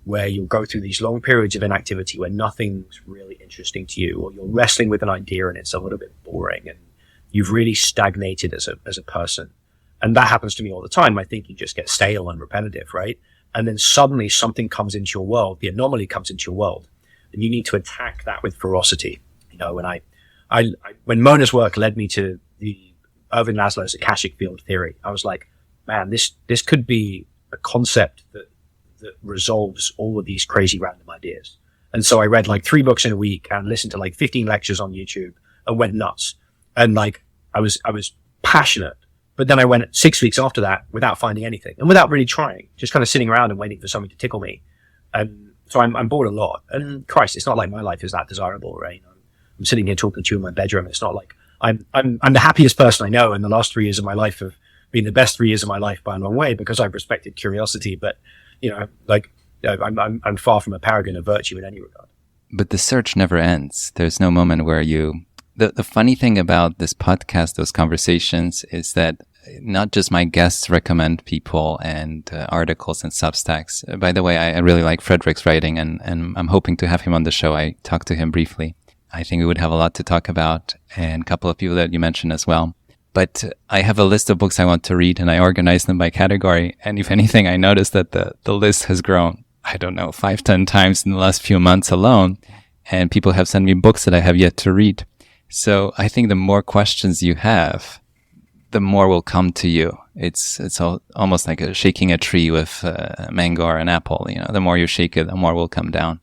where you'll go through these long periods of inactivity where nothing's really interesting to you, or you're wrestling with an idea and it's a little bit boring and you've really stagnated as a person. And that happens to me all the time. My thinking just gets stale and repetitive, right? And then suddenly something comes into your world, the anomaly comes into your world, and you need to attack that with ferocity. When Mona's work led me to the Irving Maslow's Akashic Field theory, I was like, man, this could be a concept that resolves all of these crazy random ideas. And so I read like 3 books in a week and listened to like 15 lectures on YouTube and went nuts. And like, I was passionate, but then I went 6 weeks after that without finding anything and without really trying, just kind of sitting around and waiting for something to tickle me. And so I'm bored a lot. And Christ, it's not like my life is that desirable, right? I'm sitting here talking to you in my bedroom. It's not like I'm the happiest person I know. And the last 3 years of my life have been the best 3 years of my life by a long way because I've respected curiosity. But I'm far from a paragon of virtue in any regard. But the search never ends. There's no moment where the funny thing about this podcast, those conversations, is that not just my guests recommend people and articles and Substacks. By the way, I really like Frederick's writing and I'm hoping to have him on the show. I talked to him briefly. I think we would have a lot to talk about and a couple of people that you mentioned as well. But I have a list of books I want to read and I organize them by category. And if anything, I noticed that the list has grown, 5-10 times in the last few months alone. And people have sent me books that I have yet to read. So I think the more questions you have, the more will come to you. It's almost like shaking a tree with a mango or an apple. The more you shake it, the more will come down.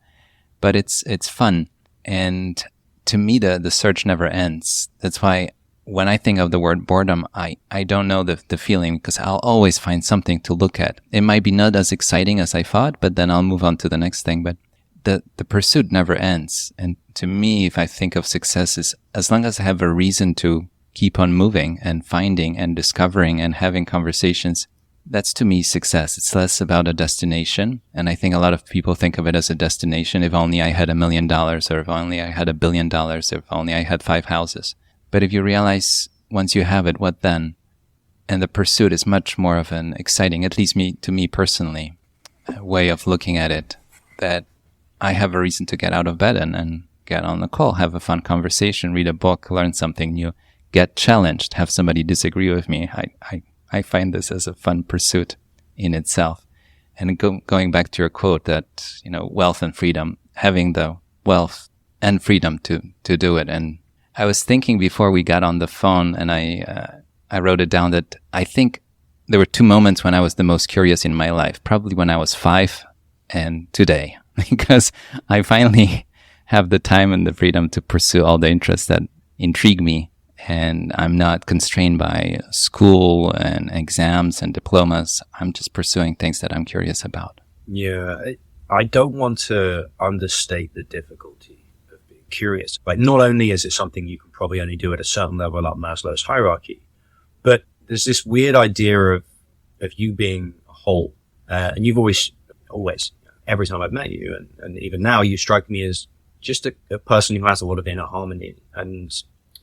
But it's fun. And to me, the search never ends. That's why when I think of the word boredom, I don't know the feeling because I'll always find something to look at. It might be not as exciting as I thought, but then I'll move on to the next thing. But the pursuit never ends. And to me, if I think of success is as long as I have a reason to keep on moving and finding and discovering and having conversations, that's to me success. It's less about a destination. And I think a lot of people think of it as a destination. If only I had $1 million, or if only I had $1 billion, or if only I had 5 houses. But if you realize once you have it, what then? And the pursuit is much more of an exciting, at least to me personally, way of looking at it, that I have a reason to get out of bed and get on the call, have a fun conversation, read a book, learn something new, get challenged, have somebody disagree with me. I find this as a fun pursuit in itself. And going back to your quote that, wealth and freedom, having the wealth and freedom to do it. And I was thinking before we got on the phone and I wrote it down that I think there were 2 moments when I was the most curious in my life, probably when I was 5 and today, because I finally have the time and the freedom to pursue all the interests that intrigue me. And I'm not constrained by school and exams and diplomas. I'm just pursuing things that I'm curious about. Yeah, I don't want to understate the difficulty of being curious. Like, not only is it something you can probably only do at a certain level up Maslow's hierarchy, but there's this weird idea of you being a whole. And you've always, every time I've met you, and even now, you strike me as just a person who has a lot of inner harmony. And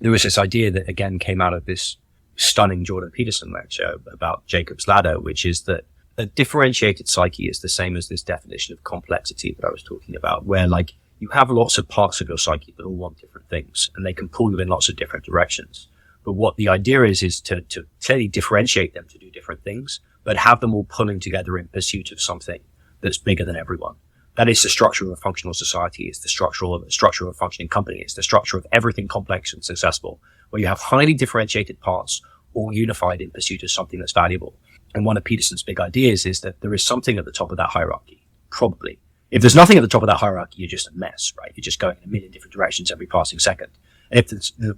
there was this idea that, again, came out of this stunning Jordan Peterson lecture about Jacob's Ladder, which is that a differentiated psyche is the same as this definition of complexity that I was talking about, where like you have lots of parts of your psyche that all want different things and they can pull you in lots of different directions. But what the idea is to clearly differentiate them to do different things, but have them all pulling together in pursuit of something that's bigger than everyone. That is the structure of a functional society. It's the structure of a functioning company. It's the structure of everything complex and successful, where you have highly differentiated parts all unified in pursuit of something that's valuable. And one of Peterson's big ideas is that there is something at the top of that hierarchy, probably. If there's nothing at the top of that hierarchy, you're just a mess, right? You're just going in a million different directions every passing second. And if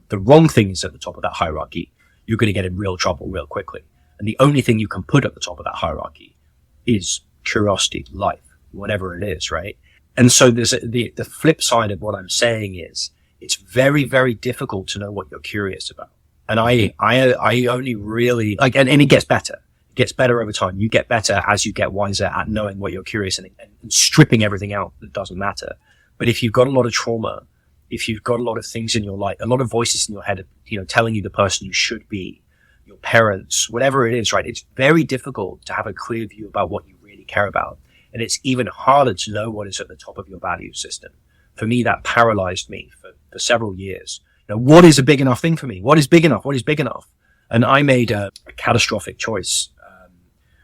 the wrong thing is at the top of that hierarchy, you're going to get in real trouble real quickly. And the only thing you can put at the top of that hierarchy is curiosity, life, whatever it is, right? And so there's the flip side of what I'm saying is it's very, very difficult to know what you're curious about. And I only really like, and it gets better. It gets better over time. You get better as you get wiser at knowing what you're curious and stripping everything out that doesn't matter. But if you've got a lot of trauma, if you've got a lot of things in your life, a lot of voices in your head, telling you the person you should be, your parents, whatever it is, right? It's very difficult to have a clear view about what you really care about. And it's even harder to know what is at the top of your value system. For me, that paralyzed me for several years. What is a big enough thing for me? What is big enough? What is big enough? And I made a catastrophic choice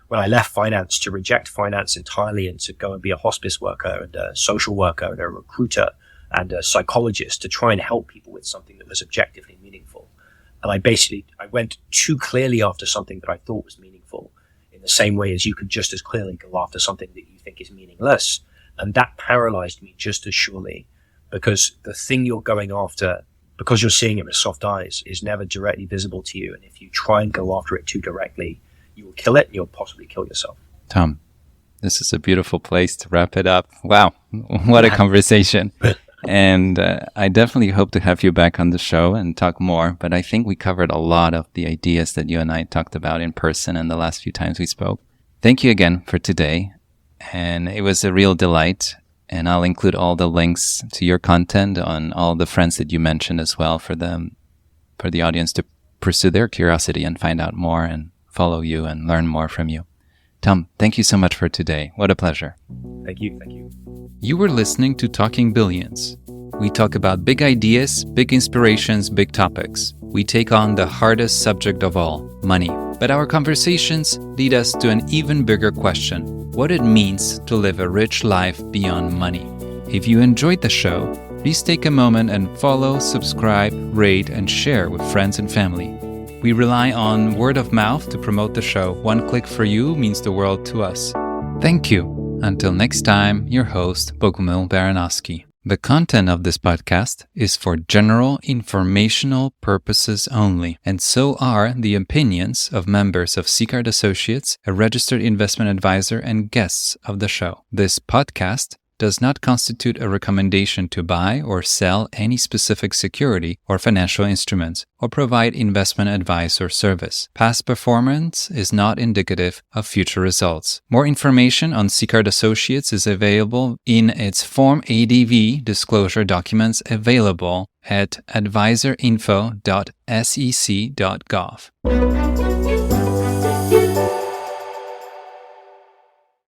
when I left finance to reject finance entirely and to go and be a hospice worker and a social worker and a recruiter and a psychologist to try and help people with something that was objectively meaningful. And I went too clearly after something that I thought was meaningful in the same way as you can just as clearly go after something that you think is meaningless. And that paralyzed me just as surely, because the thing you're going after, because you're seeing it with soft eyes, is never directly visible to you. And if you try and go after it too directly, you will kill it and you'll possibly kill yourself. Tom, this is a beautiful place to wrap it up. Wow, what a conversation. And I definitely hope to have you back on the show and talk more. But I think we covered a lot of the ideas that you and I talked about in person in the last few times we spoke. Thank you again for today. And it was a real delight. And I'll include all the links to your content on all the friends that you mentioned as well for the audience to pursue their curiosity and find out more and follow you and learn more from you. Tom, thank you so much for today. What a pleasure. Thank you. You were listening to Talking Billions. We talk about big ideas, big inspirations, big topics. We take on the hardest subject of all, money. But our conversations lead us to an even bigger question: what it means to live a rich life beyond money. If you enjoyed the show, please take a moment and follow, subscribe, rate, and share with friends and family. We rely on word of mouth to promote the show. One click for you means the world to us. Thank you. Until next time, your host, Bogumil Baranowski. The content of this podcast is for general informational purposes only, and so are the opinions of members of Seacard Associates, a registered investment advisor, and guests of the show. This podcast does not constitute a recommendation to buy or sell any specific security or financial instruments, or provide investment advice or service. Past performance is not indicative of future results. More information on Seacard Associates is available in its Form ADV disclosure documents available at advisorinfo.sec.gov.